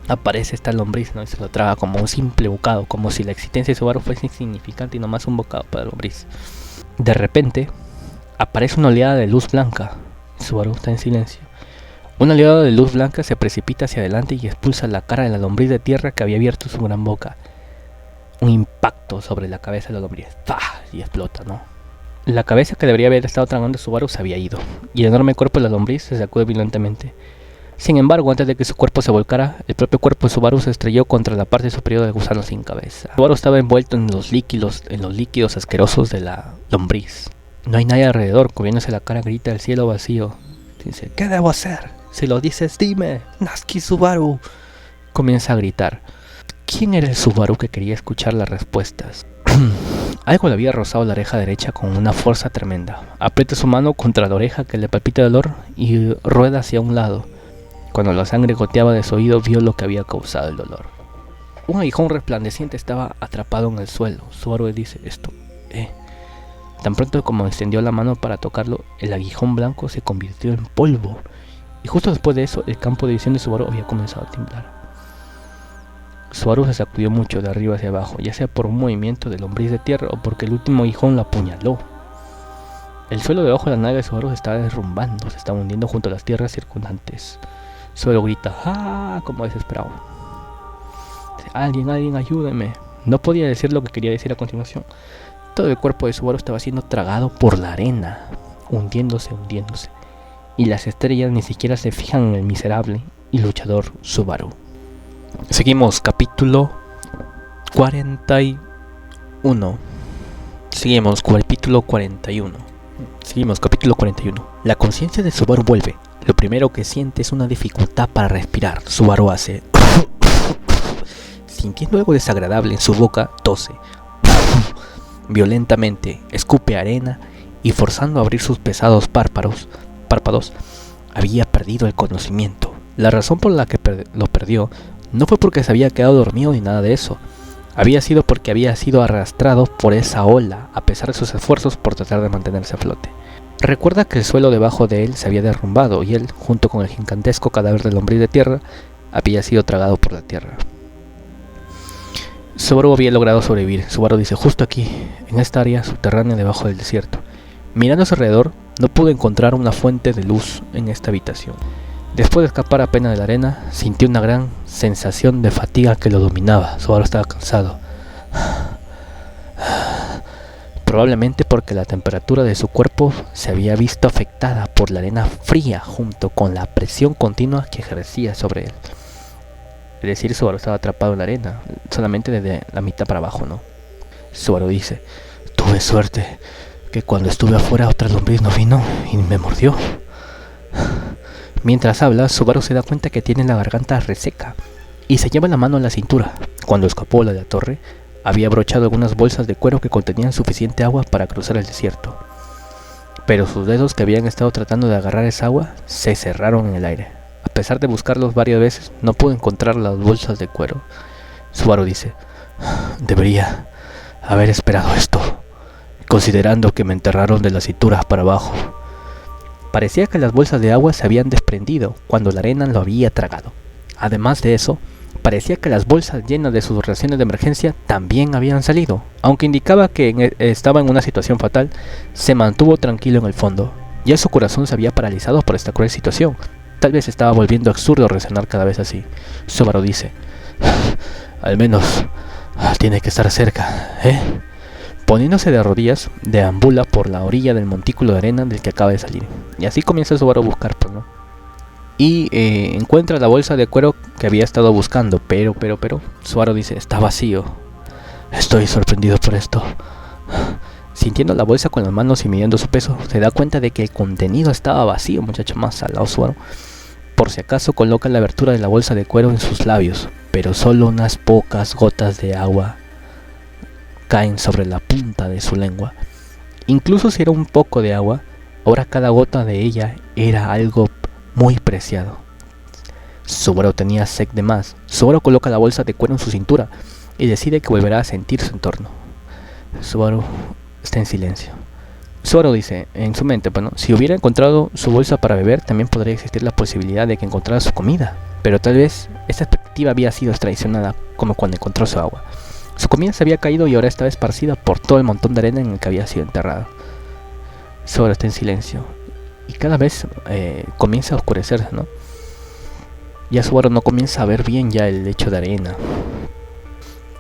aparece esta lombriz, ¿no? Y se lo traga como un simple bocado, como si la existencia de Subaru fuese insignificante y nomás un bocado para la lombriz. De repente, aparece una oleada de luz blanca. Subaru está en silencio. Una oleada de luz blanca se precipita hacia adelante y expulsa la cara de la lombriz de tierra que había abierto su gran boca. Un impacto sobre la cabeza de la lombriz. ¡Pah! Y explota, ¿no? La cabeza que debería haber estado tragando Subaru se había ido, y el enorme cuerpo de la lombriz se sacude violentamente. Sin embargo, antes de que su cuerpo se volcara, el propio cuerpo de Subaru se estrelló contra la parte superior del gusano sin cabeza. Subaru estaba envuelto en los líquidos asquerosos de la lombriz. No hay nadie alrededor, cubriéndose la cara, grita el cielo vacío. Dice, ¿qué debo hacer? Si lo dices, dime, Natsuki Subaru. Comienza a gritar. ¿Quién era el Subaru que quería escuchar las respuestas? Algo le había rozado la oreja derecha con una fuerza tremenda. Aprieta su mano contra la oreja que le palpita de dolor y rueda hacia un lado. Cuando la sangre goteaba de su oído, vio lo que había causado el dolor. Un aguijón resplandeciente estaba atrapado en el suelo. Subaru dice, esto, Tan pronto como extendió la mano para tocarlo, el aguijón blanco se convirtió en polvo. Y justo después de eso, el campo de visión de Subaru había comenzado a temblar. Subaru se sacudió mucho de arriba hacia abajo, ya sea por un movimiento de lombriz de tierra o porque el último aguijón lo apuñaló. El suelo debajo de la nave de Subaru se estaba derrumbando, se estaba hundiendo junto a las tierras circundantes. Subaru grita, ¡ah!, como desesperado. Alguien, ayúdeme. No podía decir lo que quería decir a continuación. Todo el cuerpo de Subaru estaba siendo tragado por la arena, hundiéndose. Y las estrellas ni siquiera se fijan en el miserable y luchador Subaru. Seguimos capítulo 41. Seguimos capítulo 41. La conciencia de Subaru vuelve. Lo primero que siente es una dificultad para respirar. Subaru hace sintiendo algo desagradable en su boca, tose violentamente, escupe arena y forzando a abrir sus pesados párpados, había perdido el conocimiento. La razón por la que lo perdió no fue porque se había quedado dormido ni nada de eso. Había sido porque había sido arrastrado por esa ola, a pesar de sus esfuerzos por tratar de mantenerse a flote. Recuerda que el suelo debajo de él se había derrumbado y él, junto con el gigantesco cadáver del lombriz de tierra, había sido tragado por la tierra. Subaru había logrado sobrevivir. Subaru dice, justo aquí, en esta área subterránea debajo del desierto. Mirando a su alrededor, no pudo encontrar una fuente de luz en esta habitación. Después de escapar apenas de la arena, sintió una gran sensación de fatiga que lo dominaba. Subaru estaba cansado. Probablemente porque la temperatura de su cuerpo se había visto afectada por la arena fría junto con la presión continua que ejercía sobre él. Es decir, Subaru estaba atrapado en la arena, solamente desde la mitad para abajo, ¿no? Subaru dice, tuve suerte que cuando estuve afuera otra lombriz no vino y me mordió. Mientras habla, Subaru se da cuenta que tiene la garganta reseca y se lleva la mano en la cintura. Cuando escapó de la torre, había abrochado algunas bolsas de cuero que contenían suficiente agua para cruzar el desierto. Pero sus dedos, que habían estado tratando de agarrar esa agua, se cerraron en el aire. A pesar de buscarlos varias veces, no pudo encontrar las bolsas de cuero. Subaru dice, debería haber esperado esto, considerando que me enterraron de la cintura para abajo. Parecía que las bolsas de agua se habían desprendido cuando la arena lo había tragado. Además de eso, parecía que las bolsas llenas de sus raciones de emergencia también habían salido. Aunque indicaba que estaba en una situación fatal, se mantuvo tranquilo en el fondo. Ya su corazón se había paralizado por esta cruel situación. Tal vez estaba volviendo absurdo reaccionar cada vez así. Subaru dice: al menos tiene que estar cerca, ¿eh? Poniéndose de rodillas, deambula por la orilla del montículo de arena del que acaba de salir. Y así comienza Subaru a buscar, pues, ¿no? Y encuentra la bolsa de cuero que había estado buscando, pero, Subaru dice: está vacío. Estoy sorprendido por esto. Sintiendo la bolsa con las manos y midiendo su peso, se da cuenta de que el contenido estaba vacío, muchacho, más salado Subaru. Por si acaso coloca la abertura de la bolsa de cuero en sus labios, pero solo unas pocas gotas de agua caen sobre la punta de su lengua. Incluso si era un poco de agua, ahora cada gota de ella era algo muy preciado. Subaru tenía sed de más. Subaru coloca la bolsa de cuero en su cintura y decide que volverá a sentir su entorno. Subaru está en silencio. Subaru dice en su mente: bueno, si hubiera encontrado su bolsa para beber, también podría existir la posibilidad de que encontrara su comida. Pero tal vez esta expectativa había sido traicionada, como cuando encontró su agua. Su comida se había caído y ahora estaba esparcida por todo el montón de arena en el que había sido enterrada. Subaru está en silencio y cada vez comienza a oscurecerse, ¿no? Ya Subaru no comienza a ver bien ya el lecho de arena.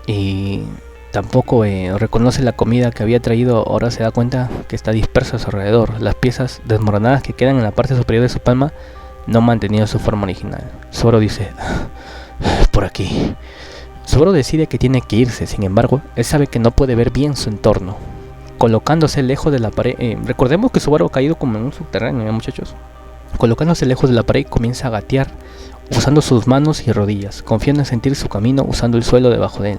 Y tampoco reconoce la comida que había traído. Ahora se da cuenta que está dispersa a su alrededor. Las piezas desmoronadas que quedan en la parte superior de su palma no han mantenido su forma original. Subaru dice: por aquí. Subaru decide que tiene que irse. Sin embargo, él sabe que no puede ver bien su entorno. Colocándose lejos de la pared, recordemos que Subaru ha caído como en un subterráneo, muchachos. Colocándose lejos de la pared, comienza a gatear usando sus manos y rodillas, confiando en sentir su camino usando el suelo debajo de él.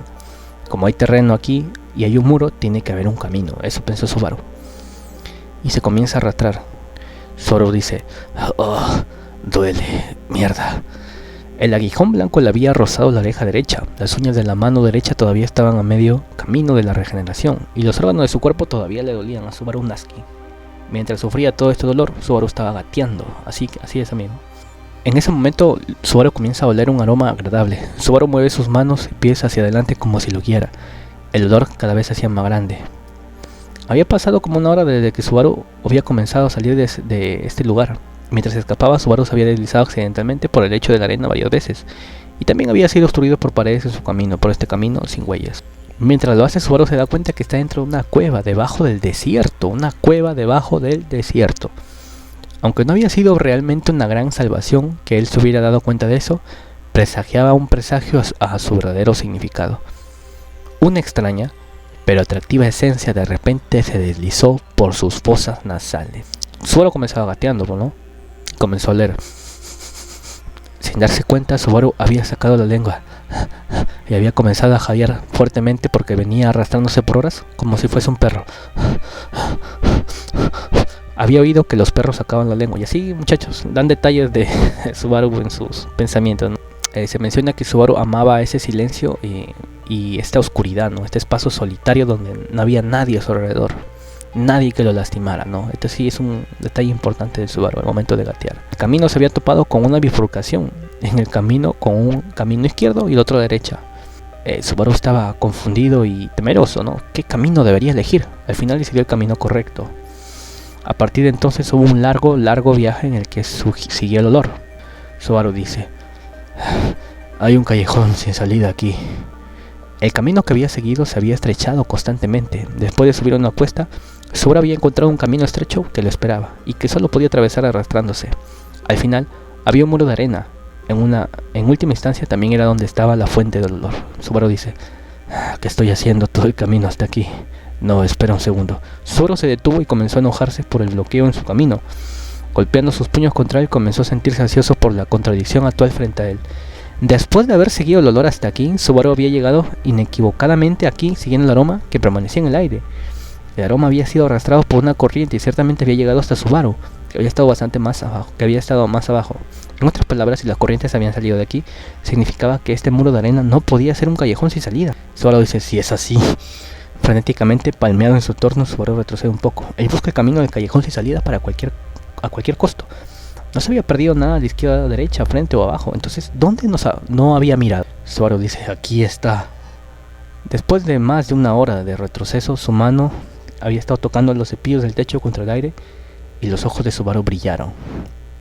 Como hay terreno aquí y hay un muro, tiene que haber un camino. Eso pensó Subaru. Y se comienza a arrastrar. Subaru dice: oh, duele, mierda. El aguijón blanco le había rozado la oreja derecha. Las uñas de la mano derecha todavía estaban a medio camino de la regeneración, y los órganos de su cuerpo todavía le dolían a Subaru Nasky. Mientras sufría todo este dolor, Subaru estaba gateando. Así es, amigo. En ese momento, Subaru comienza a oler un aroma agradable. Subaru mueve sus manos y pies hacia adelante como si lo guiara. El olor cada vez se hacía más grande. Había pasado como una hora desde que Subaru había comenzado a salir de este lugar. Mientras escapaba, Subaru se había deslizado accidentalmente por el lecho de la arena varias veces, y también había sido obstruido por paredes en su camino, por este camino sin huellas. Mientras lo hace, Subaru se da cuenta que está dentro de una cueva debajo del desierto, Aunque no había sido realmente una gran salvación que él se hubiera dado cuenta de eso, presagiaba un presagio a su verdadero significado. Una extraña, pero atractiva esencia de repente se deslizó por sus fosas nasales. Subaru comenzaba gateando, ¿no? Comenzó a oler. Sin darse cuenta, Subaru había sacado la lengua y había comenzado a jadear fuertemente porque venía arrastrándose por horas como si fuese un perro. Había oído que los perros sacaban la lengua. Y así, muchachos, dan detalles de Subaru en sus pensamientos, ¿no? Se menciona que Subaru amaba ese silencio y esta oscuridad, ¿no? Este espacio solitario donde no había nadie a su alrededor. Nadie que lo lastimara, ¿no? Esto sí es un detalle importante de Subaru al momento de gatear. El camino se había topado con una bifurcación. En el camino, con un camino izquierdo y el otro derecha. Subaru estaba confundido y temeroso, ¿no? ¿Qué camino debería elegir? Al final decidió el camino correcto. A partir de entonces hubo un largo viaje en el que siguió el olor. Subaru dice: hay un callejón sin salida aquí. El camino que había seguido se había estrechado constantemente. Después de subir a una cuesta, Subaru había encontrado un camino estrecho que lo esperaba y que solo podía atravesar arrastrándose. Al final, había un muro de arena. En última instancia también era donde estaba la fuente del olor. Subaru dice: ¿qué estoy haciendo todo el camino hasta aquí? No, espera un segundo. Subaru se detuvo y comenzó a enojarse por el bloqueo en su camino. Golpeando sus puños contra él, comenzó a sentirse ansioso por la contradicción actual frente a él. Después de haber seguido el olor hasta aquí, Subaru había llegado inequivocadamente aquí siguiendo el aroma que permanecía en el aire. El aroma había sido arrastrado por una corriente y ciertamente había llegado hasta Subaru, que había estado más abajo. En otras palabras, si las corrientes habían salido de aquí, significaba que este muro de arena no podía ser un callejón sin salida. Subaru dice: si es así. Frenéticamente palmeado en su torno, Subaru retrocede un poco. Él busca el camino del callejón sin salida para cualquier a cualquier costo. No se había perdido nada a la izquierda, derecha, frente o abajo. Entonces, ¿dónde no había mirado? Subaru dice, aquí está. Después de más de una hora de retroceso, su mano había estado tocando los cepillos del techo contra el aire y los ojos de Subaru brillaron.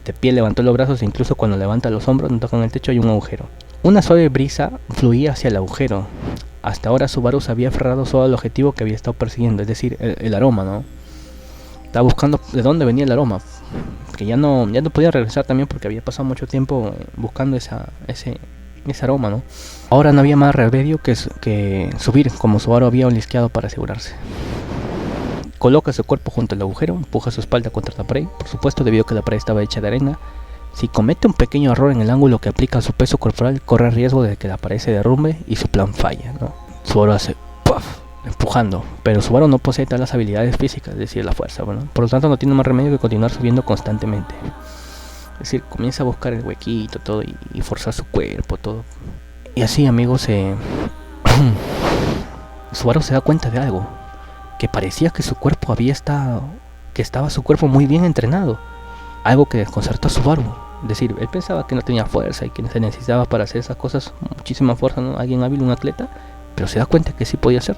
De pie levantó los brazos e incluso cuando levanta los hombros no tocan el techo hay un agujero. Una suave brisa fluía hacia el agujero. Hasta ahora Subaru se había aferrado solo al objetivo que había estado persiguiendo, es decir, el aroma, ¿no? Estaba buscando de dónde venía el aroma, que ya no podía regresar también porque había pasado mucho tiempo buscando ese aroma, ¿no? Ahora no había más remedio que subir, como Subaru había olisqueado para asegurarse. Coloca su cuerpo junto al agujero, empuja su espalda contra la pared, por supuesto debido a que la pared estaba hecha de arena. Si comete un pequeño error en el ángulo que aplica a su peso corporal, corre el riesgo de que la pared se derrumbe y su plan falla, ¿no? Subaru hace ¡puff! Empujando, pero Subaru no posee tal las habilidades físicas, es decir, la fuerza, ¿no? Por lo tanto no tiene más remedio que continuar subiendo constantemente. Es decir, comienza a buscar el huequito, todo, y forzar su cuerpo, todo. Y así, amigos, Subaru se da cuenta de algo. Que parecía que su cuerpo estaba su cuerpo muy bien entrenado. Algo que desconcertó a Subaru. Es decir, él pensaba que no tenía fuerza y que se necesitaba para hacer esas cosas muchísima fuerza, ¿no? Alguien hábil, un atleta. Pero se da cuenta que sí podía hacer.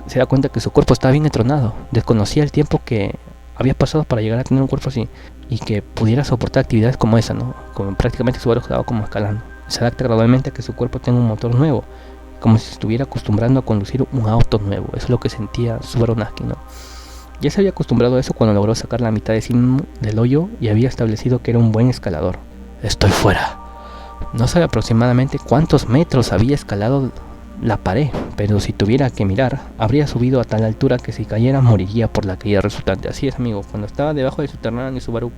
Se da cuenta que su cuerpo estaba bien entrenado. Desconocía el tiempo que había pasado para llegar a tener un cuerpo así. Y que pudiera soportar actividades como esa, ¿no? Como prácticamente Subaru estaba como escalando. Se adapta gradualmente a que su cuerpo tenga un motor nuevo. Como si se estuviera acostumbrando a conducir un auto nuevo. Eso es lo que sentía Subaru Naki, ¿no? Ya se había acostumbrado a eso cuando logró sacar la mitad de cima del hoyo y había establecido que era un buen escalador. Estoy fuera. No sabe aproximadamente cuántos metros había escalado la pared, pero si tuviera que mirar, habría subido a tal altura que si cayera moriría por la caída resultante. Así es, amigo, cuando estaba debajo de subterráneo, Subaru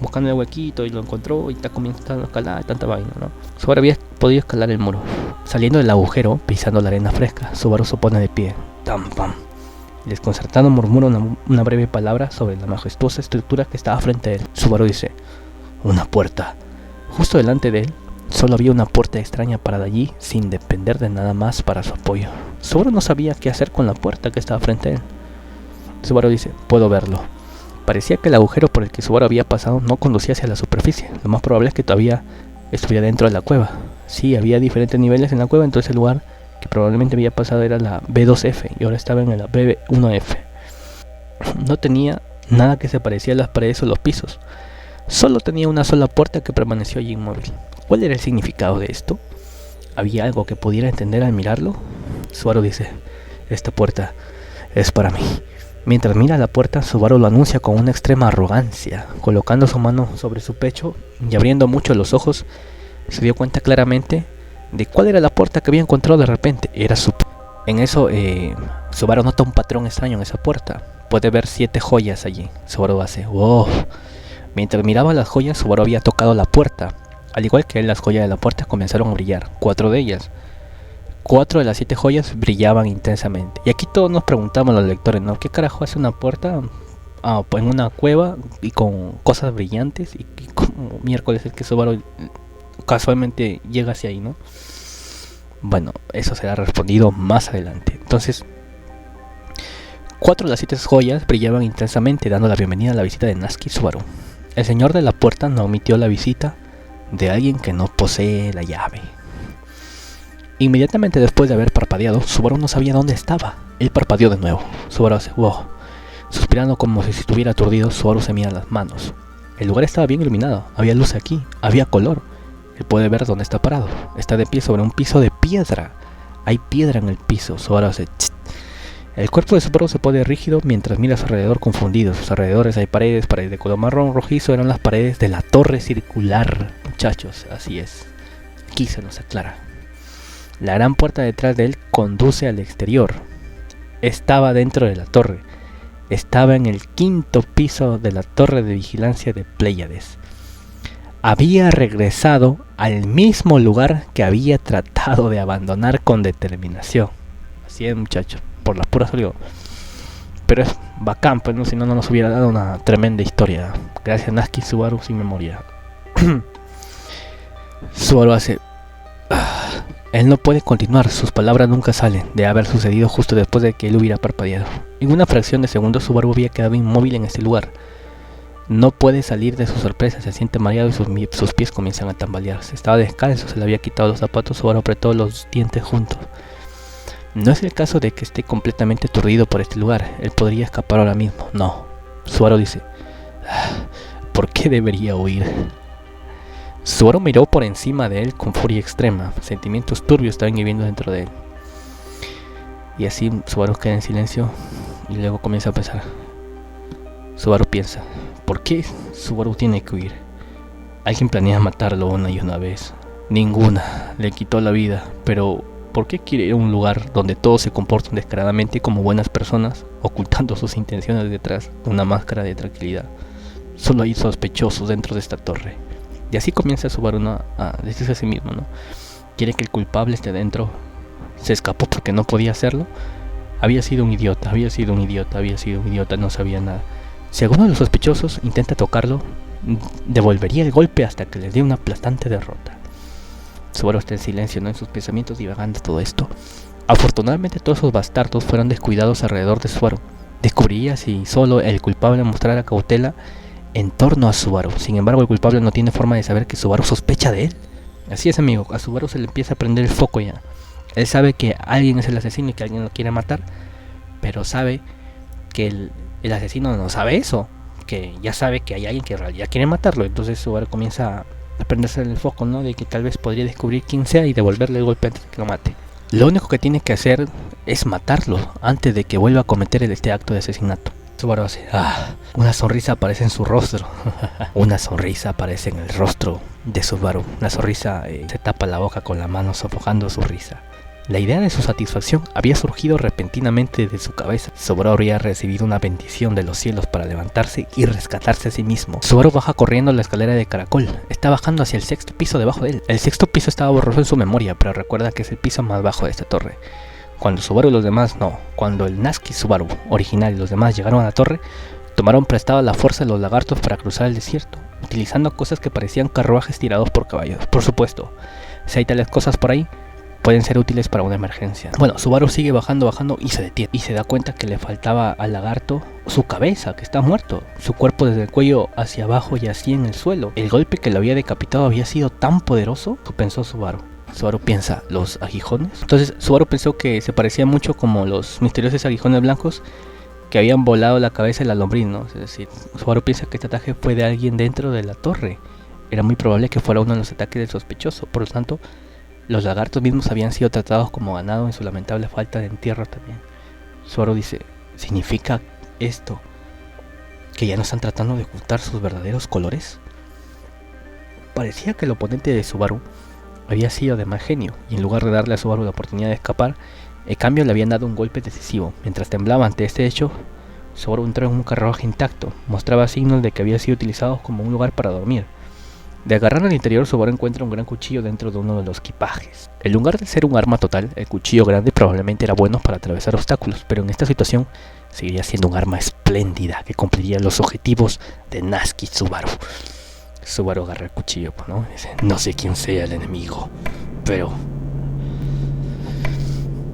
buscando el huequito y lo encontró y está comenzando a escalar tanta vaina, ¿no? Subaru había podido escalar el muro. Saliendo del agujero, pisando la arena fresca, Subaru se pone de pie. ¡Tam, pam! Desconcertado murmura una breve palabra sobre la majestuosa estructura que estaba frente a él. Subaru dice, una puerta. Justo delante de él, solo había una puerta extraña parada allí, sin depender de nada más para su apoyo. Subaru no sabía qué hacer con la puerta que estaba frente a él. Subaru dice, puedo verlo. Parecía que el agujero por el que Subaru había pasado no conducía hacia la superficie. Lo más probable es que todavía estuviera dentro de la cueva. Sí, había diferentes niveles en la cueva, entonces el lugar que probablemente había pasado era la B2F y ahora estaba en la B1F. No tenía nada que se parecía a las paredes o los pisos. Solo tenía una sola puerta que permaneció allí inmóvil. ¿Cuál era el significado de esto? ¿Había algo que pudiera entender al mirarlo? Subaru dice, esta puerta es para mí. Mientras mira la puerta, Subaru lo anuncia con una extrema arrogancia. Colocando su mano sobre su pecho y abriendo mucho los ojos, se dio cuenta claramente de cuál era la puerta que había encontrado de repente. Era su... En eso, Subaru nota un patrón extraño en esa puerta. Puede ver 7 joyas allí. Subaru hace, wow. Mientras miraba las joyas, Subaru había tocado la puerta. Al igual que él, las joyas de la puerta comenzaron a brillar. 4 de ellas. 4 de las 7 joyas brillaban intensamente. Y aquí todos nos preguntamos los lectores, ¿no? ¿Qué carajo hace una puerta en una cueva y con cosas brillantes? Y como miércoles es que Subaru casualmente llega hacia ahí, ¿no? Bueno, eso será respondido más adelante. Entonces, 4 de las 7 joyas brillaban intensamente, dando la bienvenida a la visita de Natsuki Subaru. El señor de la puerta no omitió la visita de alguien que no posee la llave. Inmediatamente después de haber parpadeado, Subaru no sabía dónde estaba. Él parpadeó de nuevo. Subaru hace wow. Suspirando como si estuviera aturdido, Subaru se mira las manos. El lugar estaba bien iluminado, había luz aquí, había color. Él puede ver dónde está parado. Está de pie sobre un piso de piedra. Hay piedra en el piso. Subaru hace tss. El cuerpo de Subaru se pone rígido mientras mira a su alrededor confundido. A sus alrededores hay paredes de color marrón rojizo. Eran las paredes de la torre circular. Muchachos, así es. Aquí se nos aclara. La gran puerta detrás de él conduce al exterior. Estaba dentro de la torre. Estaba en el 5º piso de la torre de vigilancia de Pléyades. Había regresado al mismo lugar que había tratado de abandonar con determinación. Así es, muchachos, por la pura salida. Pero es bacán, pues, ¿no? Si no, no nos hubiera dado una tremenda historia. Gracias a Natsuki Subaru sin memoria. Subaru hace... Él no puede continuar, sus palabras nunca salen de haber sucedido justo después de que él hubiera parpadeado. En una fracción de segundo Subaru había quedado inmóvil en este lugar. No puede salir de su sorpresa, se siente mareado y sus pies comienzan a tambalearse. Estaba descalzo, se le había quitado los zapatos, Subaru apretó los dientes juntos. No es el caso de que esté completamente aturdido por este lugar, él podría escapar ahora mismo. No, Subaru dice, ¿por qué debería huir? Subaru miró por encima de él con furia extrema, sentimientos turbios estaban hirviendo dentro de él. Y así Subaru queda en silencio y luego comienza a pensar. Subaru piensa, ¿por qué Subaru tiene que huir? Alguien planea matarlo una y una vez. Ninguna, le quitó la vida, pero ¿por qué quiere ir a un lugar donde todos se comportan descaradamente como buenas personas, ocultando sus intenciones detrás de una máscara de tranquilidad? Solo hay sospechosos dentro de esta torre. Y así comienza Subaru a decirse a sí mismo, ¿no? Quiere que el culpable esté dentro. Se escapó porque no podía hacerlo. Había sido un idiota, no sabía nada. Si alguno de los sospechosos intenta tocarlo, devolvería el golpe hasta que les dé una aplastante derrota. Subaru está en silencio, ¿no? En sus pensamientos divagando todo esto. Afortunadamente todos esos bastardos fueron descuidados alrededor de Subaru. Descubriría si solo el culpable mostrara cautela en torno a Subaru. Sin embargo, el culpable no tiene forma de saber que Subaru sospecha de él. Así es, amigo, a Subaru se le empieza a prender el foco ya. Él sabe que alguien es el asesino y que alguien lo quiere matar, pero sabe que el asesino no sabe eso, que ya sabe que hay alguien que en realidad quiere matarlo. Entonces Subaru comienza a prenderse el foco, ¿no? De que tal vez podría descubrir quién sea y devolverle el golpe antes de que lo mate. Lo único que tiene que hacer es matarlo antes de que vuelva a cometer este acto de asesinato. Subaru hace, una sonrisa aparece en su rostro. Una sonrisa aparece en el rostro de Subaru. La sonrisa se tapa la boca con la mano sofocando su risa. La idea de su satisfacción había surgido repentinamente de su cabeza. Subaru habría recibido una bendición de los cielos para levantarse y rescatarse a sí mismo. Subaru baja corriendo la escalera de caracol. Está bajando hacia el sexto piso debajo de él. El sexto piso estaba borroso en su memoria, pero recuerda que es el piso más bajo de esta torre. Cuando Subaru y los demás cuando el Natsuki Subaru original y los demás llegaron a la torre, tomaron prestada la fuerza de los lagartos para cruzar el desierto, utilizando cosas que parecían carruajes tirados por caballos. Por supuesto, si hay tales cosas por ahí, pueden ser útiles para una emergencia. Bueno, Subaru sigue bajando y se detiene. Y se da cuenta que le faltaba al lagarto su cabeza, que está muerto. Su cuerpo desde el cuello hacia abajo yacía en el suelo. El golpe que lo había decapitado había sido tan poderoso, pensó Subaru. Subaru piensa, ¿los aguijones? Entonces Subaru pensó que se parecía mucho como los misteriosos aguijones blancos que habían volado la cabeza de la lombriz, ¿no? Es decir, Subaru piensa que este ataque fue de alguien dentro de la torre. Era muy probable que fuera uno de los ataques del sospechoso. Por lo tanto, los lagartos mismos habían sido tratados como ganado en su lamentable falta de entierro también. Subaru dice, ¿significa esto que ya no están tratando de ocultar sus verdaderos colores? Parecía que el oponente de Subaru había sido de mal genio, y en lugar de darle a Subaru la oportunidad de escapar, en cambio le habían dado un golpe decisivo. Mientras temblaba ante este hecho, Subaru entró en un carruaje intacto. Mostraba signos de que había sido utilizado como un lugar para dormir. De agarrar al interior, Subaru encuentra un gran cuchillo dentro de uno de los equipajes. En lugar de ser un arma total, el cuchillo grande probablemente era bueno para atravesar obstáculos, pero en esta situación seguiría siendo un arma espléndida que cumpliría los objetivos de Natsuki Subaru. Subaru agarra el cuchillo, ¿no? Dice, no sé quién sea el enemigo, pero...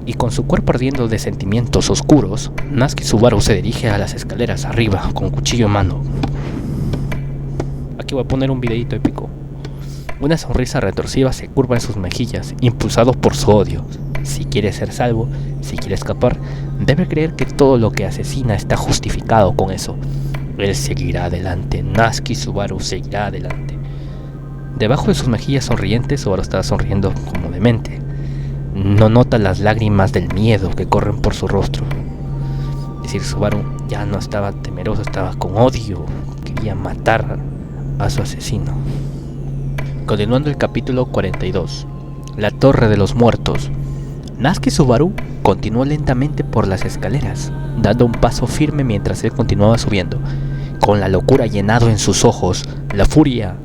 Y con su cuerpo ardiendo de sentimientos oscuros, Natsuki Subaru se dirige a las escaleras arriba con cuchillo en mano. Aquí voy a poner un videito épico. Una sonrisa retorcida se curva en sus mejillas, impulsado por su odio. Si quiere ser salvo, si quiere escapar, debe creer que todo lo que asesina está justificado con eso. Él seguirá adelante, Natsuki Subaru seguirá adelante. Debajo de sus mejillas sonrientes, Subaru está sonriendo como demente. No nota las lágrimas del miedo que corren por su rostro. Es decir, Subaru ya no estaba temeroso, estaba con odio. Quería matar a su asesino. Continuando el capítulo 42. La Torre de los Muertos. Natsuki Subaru continuó lentamente por las escaleras, dando un paso firme mientras él continuaba subiendo. Con la locura llenado en sus ojos, la furia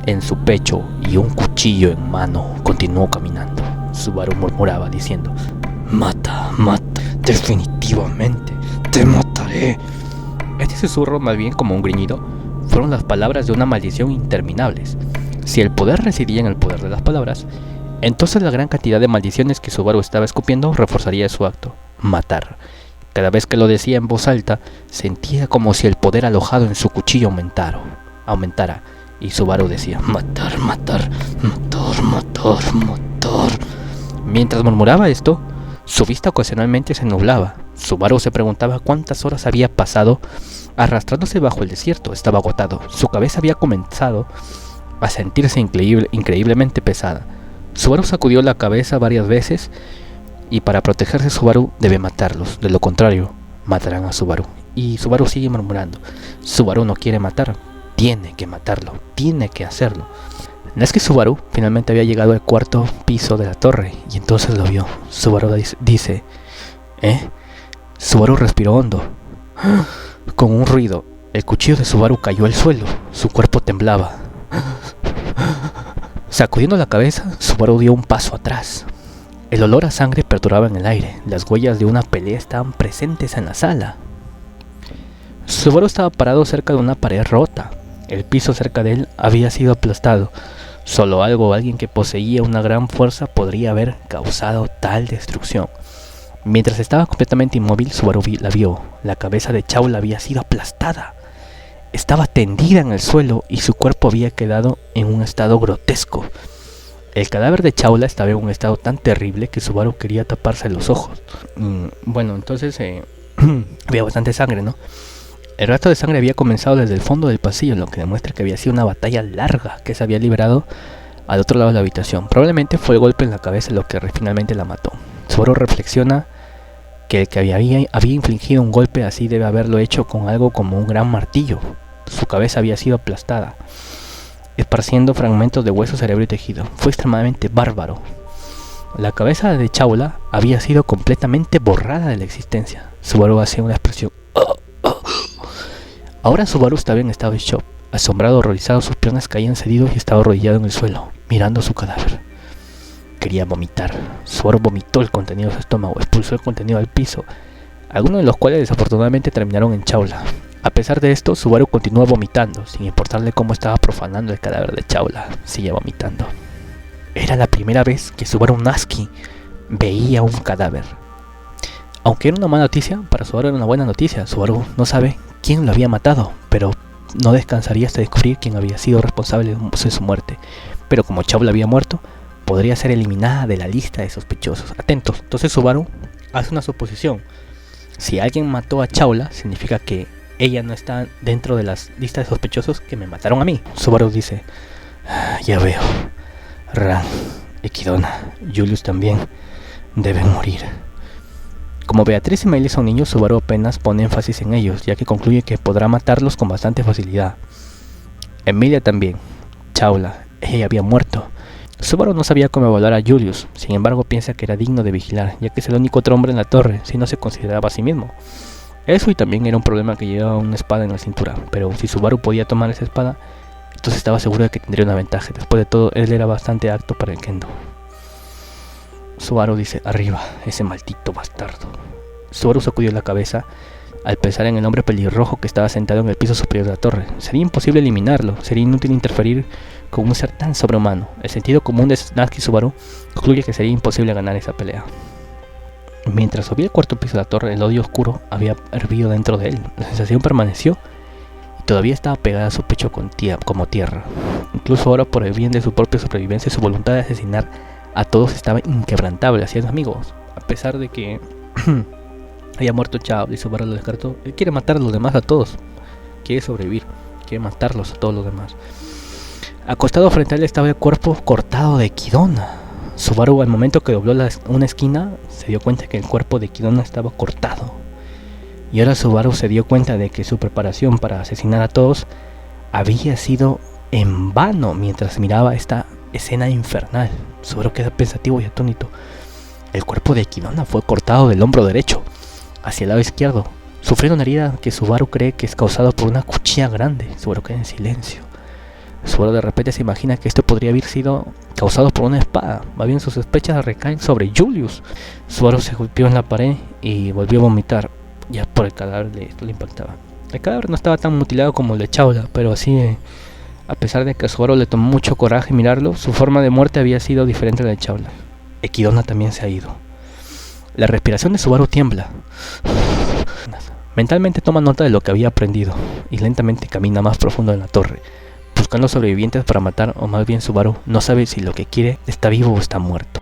en su pecho y un cuchillo en mano, continuó caminando. Subaru murmuraba diciendo, mata, definitivamente, te mataré. Este susurro, más bien como un gruñido, fueron las palabras de una maldición interminables. Si el poder residía en el poder de las palabras, entonces la gran cantidad de maldiciones que Subaru estaba escupiendo reforzaría su acto, matar. Cada vez que lo decía en voz alta, sentía como si el poder alojado en su cuchillo aumentara. Y Subaru decía, matar, matar, matar, matar, matar. Mientras murmuraba esto, su vista ocasionalmente se nublaba. Subaru se preguntaba cuántas horas había pasado arrastrándose bajo el desierto. Estaba agotado. Su cabeza había comenzado a sentirse increíblemente pesada. Subaru sacudió la cabeza varias veces y para protegerse Subaru debe matarlos. De lo contrario, matarán a Subaru. Y Subaru sigue murmurando. Subaru no quiere matar. Tiene que matarlo. Tiene que hacerlo. No es que Subaru finalmente había llegado al cuarto piso de la torre y entonces lo vio. Subaru dice, Subaru respiró hondo. Con un ruido, el cuchillo de Subaru cayó al suelo. Su cuerpo temblaba. Sacudiendo la cabeza, Subaru dio un paso atrás. El olor a sangre perduraba en el aire. Las huellas de una pelea estaban presentes en la sala. Subaru estaba parado cerca de una pared rota. El piso cerca de él había sido aplastado. Solo algo o alguien que poseía una gran fuerza podría haber causado tal destrucción. Mientras estaba completamente inmóvil, Subaru la vio. La cabeza de Chaula había sido aplastada. Estaba tendida en el suelo y su cuerpo había quedado en un estado grotesco. El cadáver de Chaula estaba en un estado tan terrible que Subaru quería taparse los ojos. Bueno, entonces había bastante sangre, ¿no? El rastro de sangre había comenzado desde el fondo del pasillo, lo que demuestra que había sido una batalla larga que se había liberado al otro lado de la habitación. Probablemente fue el golpe en la cabeza lo que finalmente la mató. Subaru reflexiona que el que había infligido un golpe así debe haberlo hecho con algo como un gran martillo. Su cabeza había sido aplastada, esparciendo fragmentos de hueso, cerebro y tejido. Fue extremadamente bárbaro. La cabeza de Chaula había sido completamente borrada de la existencia. Subaru hacía una expresión. Ahora Subaru estaba en estado de shock. Asombrado, horrorizado, sus piernas caían cedidos y estaba arrodillado en el suelo, mirando su cadáver. Quería vomitar. Subaru vomitó el contenido de su estómago, expulsó el contenido al piso, algunos de los cuales desafortunadamente terminaron en Chaula. A pesar de esto, Subaru continuó vomitando, sin importarle cómo estaba profanando el cadáver de Chaula. Seguía vomitando. Era la primera vez que Subaru Natsuki veía un cadáver. Aunque era una mala noticia, para Subaru era una buena noticia. Subaru no sabe quién lo había matado, pero no descansaría hasta descubrir quién había sido responsable de su muerte. Pero como Chaula había muerto, podría ser eliminada de la lista de sospechosos. Atentos, entonces Subaru hace una suposición. Si alguien mató a Chaula, significa que ella no está dentro de las listas de sospechosos que me mataron a mí. Subaru dice, ya veo. Ran, Equidona, Julius también deben morir. Como Beatriz y Miley son niños, Subaru apenas pone énfasis en ellos, ya que concluye que podrá matarlos con bastante facilidad. Emilia también. Chaula, ella había muerto. Subaru no sabía cómo evaluar a Julius, sin embargo piensa que era digno de vigilar, ya que es el único otro hombre en la torre, si no se consideraba a sí mismo. Eso y también era un problema que llevaba una espada en la cintura, pero si Subaru podía tomar esa espada, entonces estaba seguro de que tendría una ventaja. Después de todo, él era bastante apto para el kendo. Subaru dice, arriba, ese maldito bastardo. Subaru sacudió la cabeza al pensar en el hombre pelirrojo que estaba sentado en el piso superior de la torre. Sería imposible eliminarlo, sería inútil interferir con un ser tan sobrehumano. El sentido común de Natsuki Subaru concluye que sería imposible ganar esa pelea. Mientras subía el cuarto piso de la torre, el odio oscuro había hervido dentro de él. La sensación permaneció y todavía estaba pegada a su pecho como tierra. Incluso ahora, por el bien de su propia supervivencia, su voluntad de asesinar a todos estaba inquebrantable hacia los amigos. A pesar de que haya muerto Chao y Subaru lo descartó, él quiere matar a los demás a todos. Quiere sobrevivir, quiere matarlos a todos los demás. Acostado frente a él estaba el cuerpo cortado de Equidona. Subaru, al momento que dobló una esquina, se dio cuenta que el cuerpo de Equidona estaba cortado. Y ahora Subaru se dio cuenta de que su preparación para asesinar a todos había sido en vano mientras miraba esta escena infernal. Subaru queda pensativo y atónito. El cuerpo de Equidona fue cortado del hombro derecho hacia el lado izquierdo, sufriendo una herida que Subaru cree que es causada por una cuchilla grande. Subaru queda en silencio. Subaru de repente se imagina que esto podría haber sido causado por una espada. Más bien sus sospechas recaen sobre Julius. Subaru se golpeó en la pared y volvió a vomitar. Ya por el cadáver esto le impactaba. El cadáver no estaba tan mutilado como el de Chaula, pero así, a pesar de que a Subaru le tomó mucho coraje mirarlo, su forma de muerte había sido diferente a la de Chaula. Equidona también se ha ido. La respiración de Subaru tiembla. Mentalmente toma nota de lo que había aprendido y lentamente camina más profundo en la torre, buscando sobrevivientes para matar, o más bien Subaru no sabe si lo que quiere está vivo o está muerto.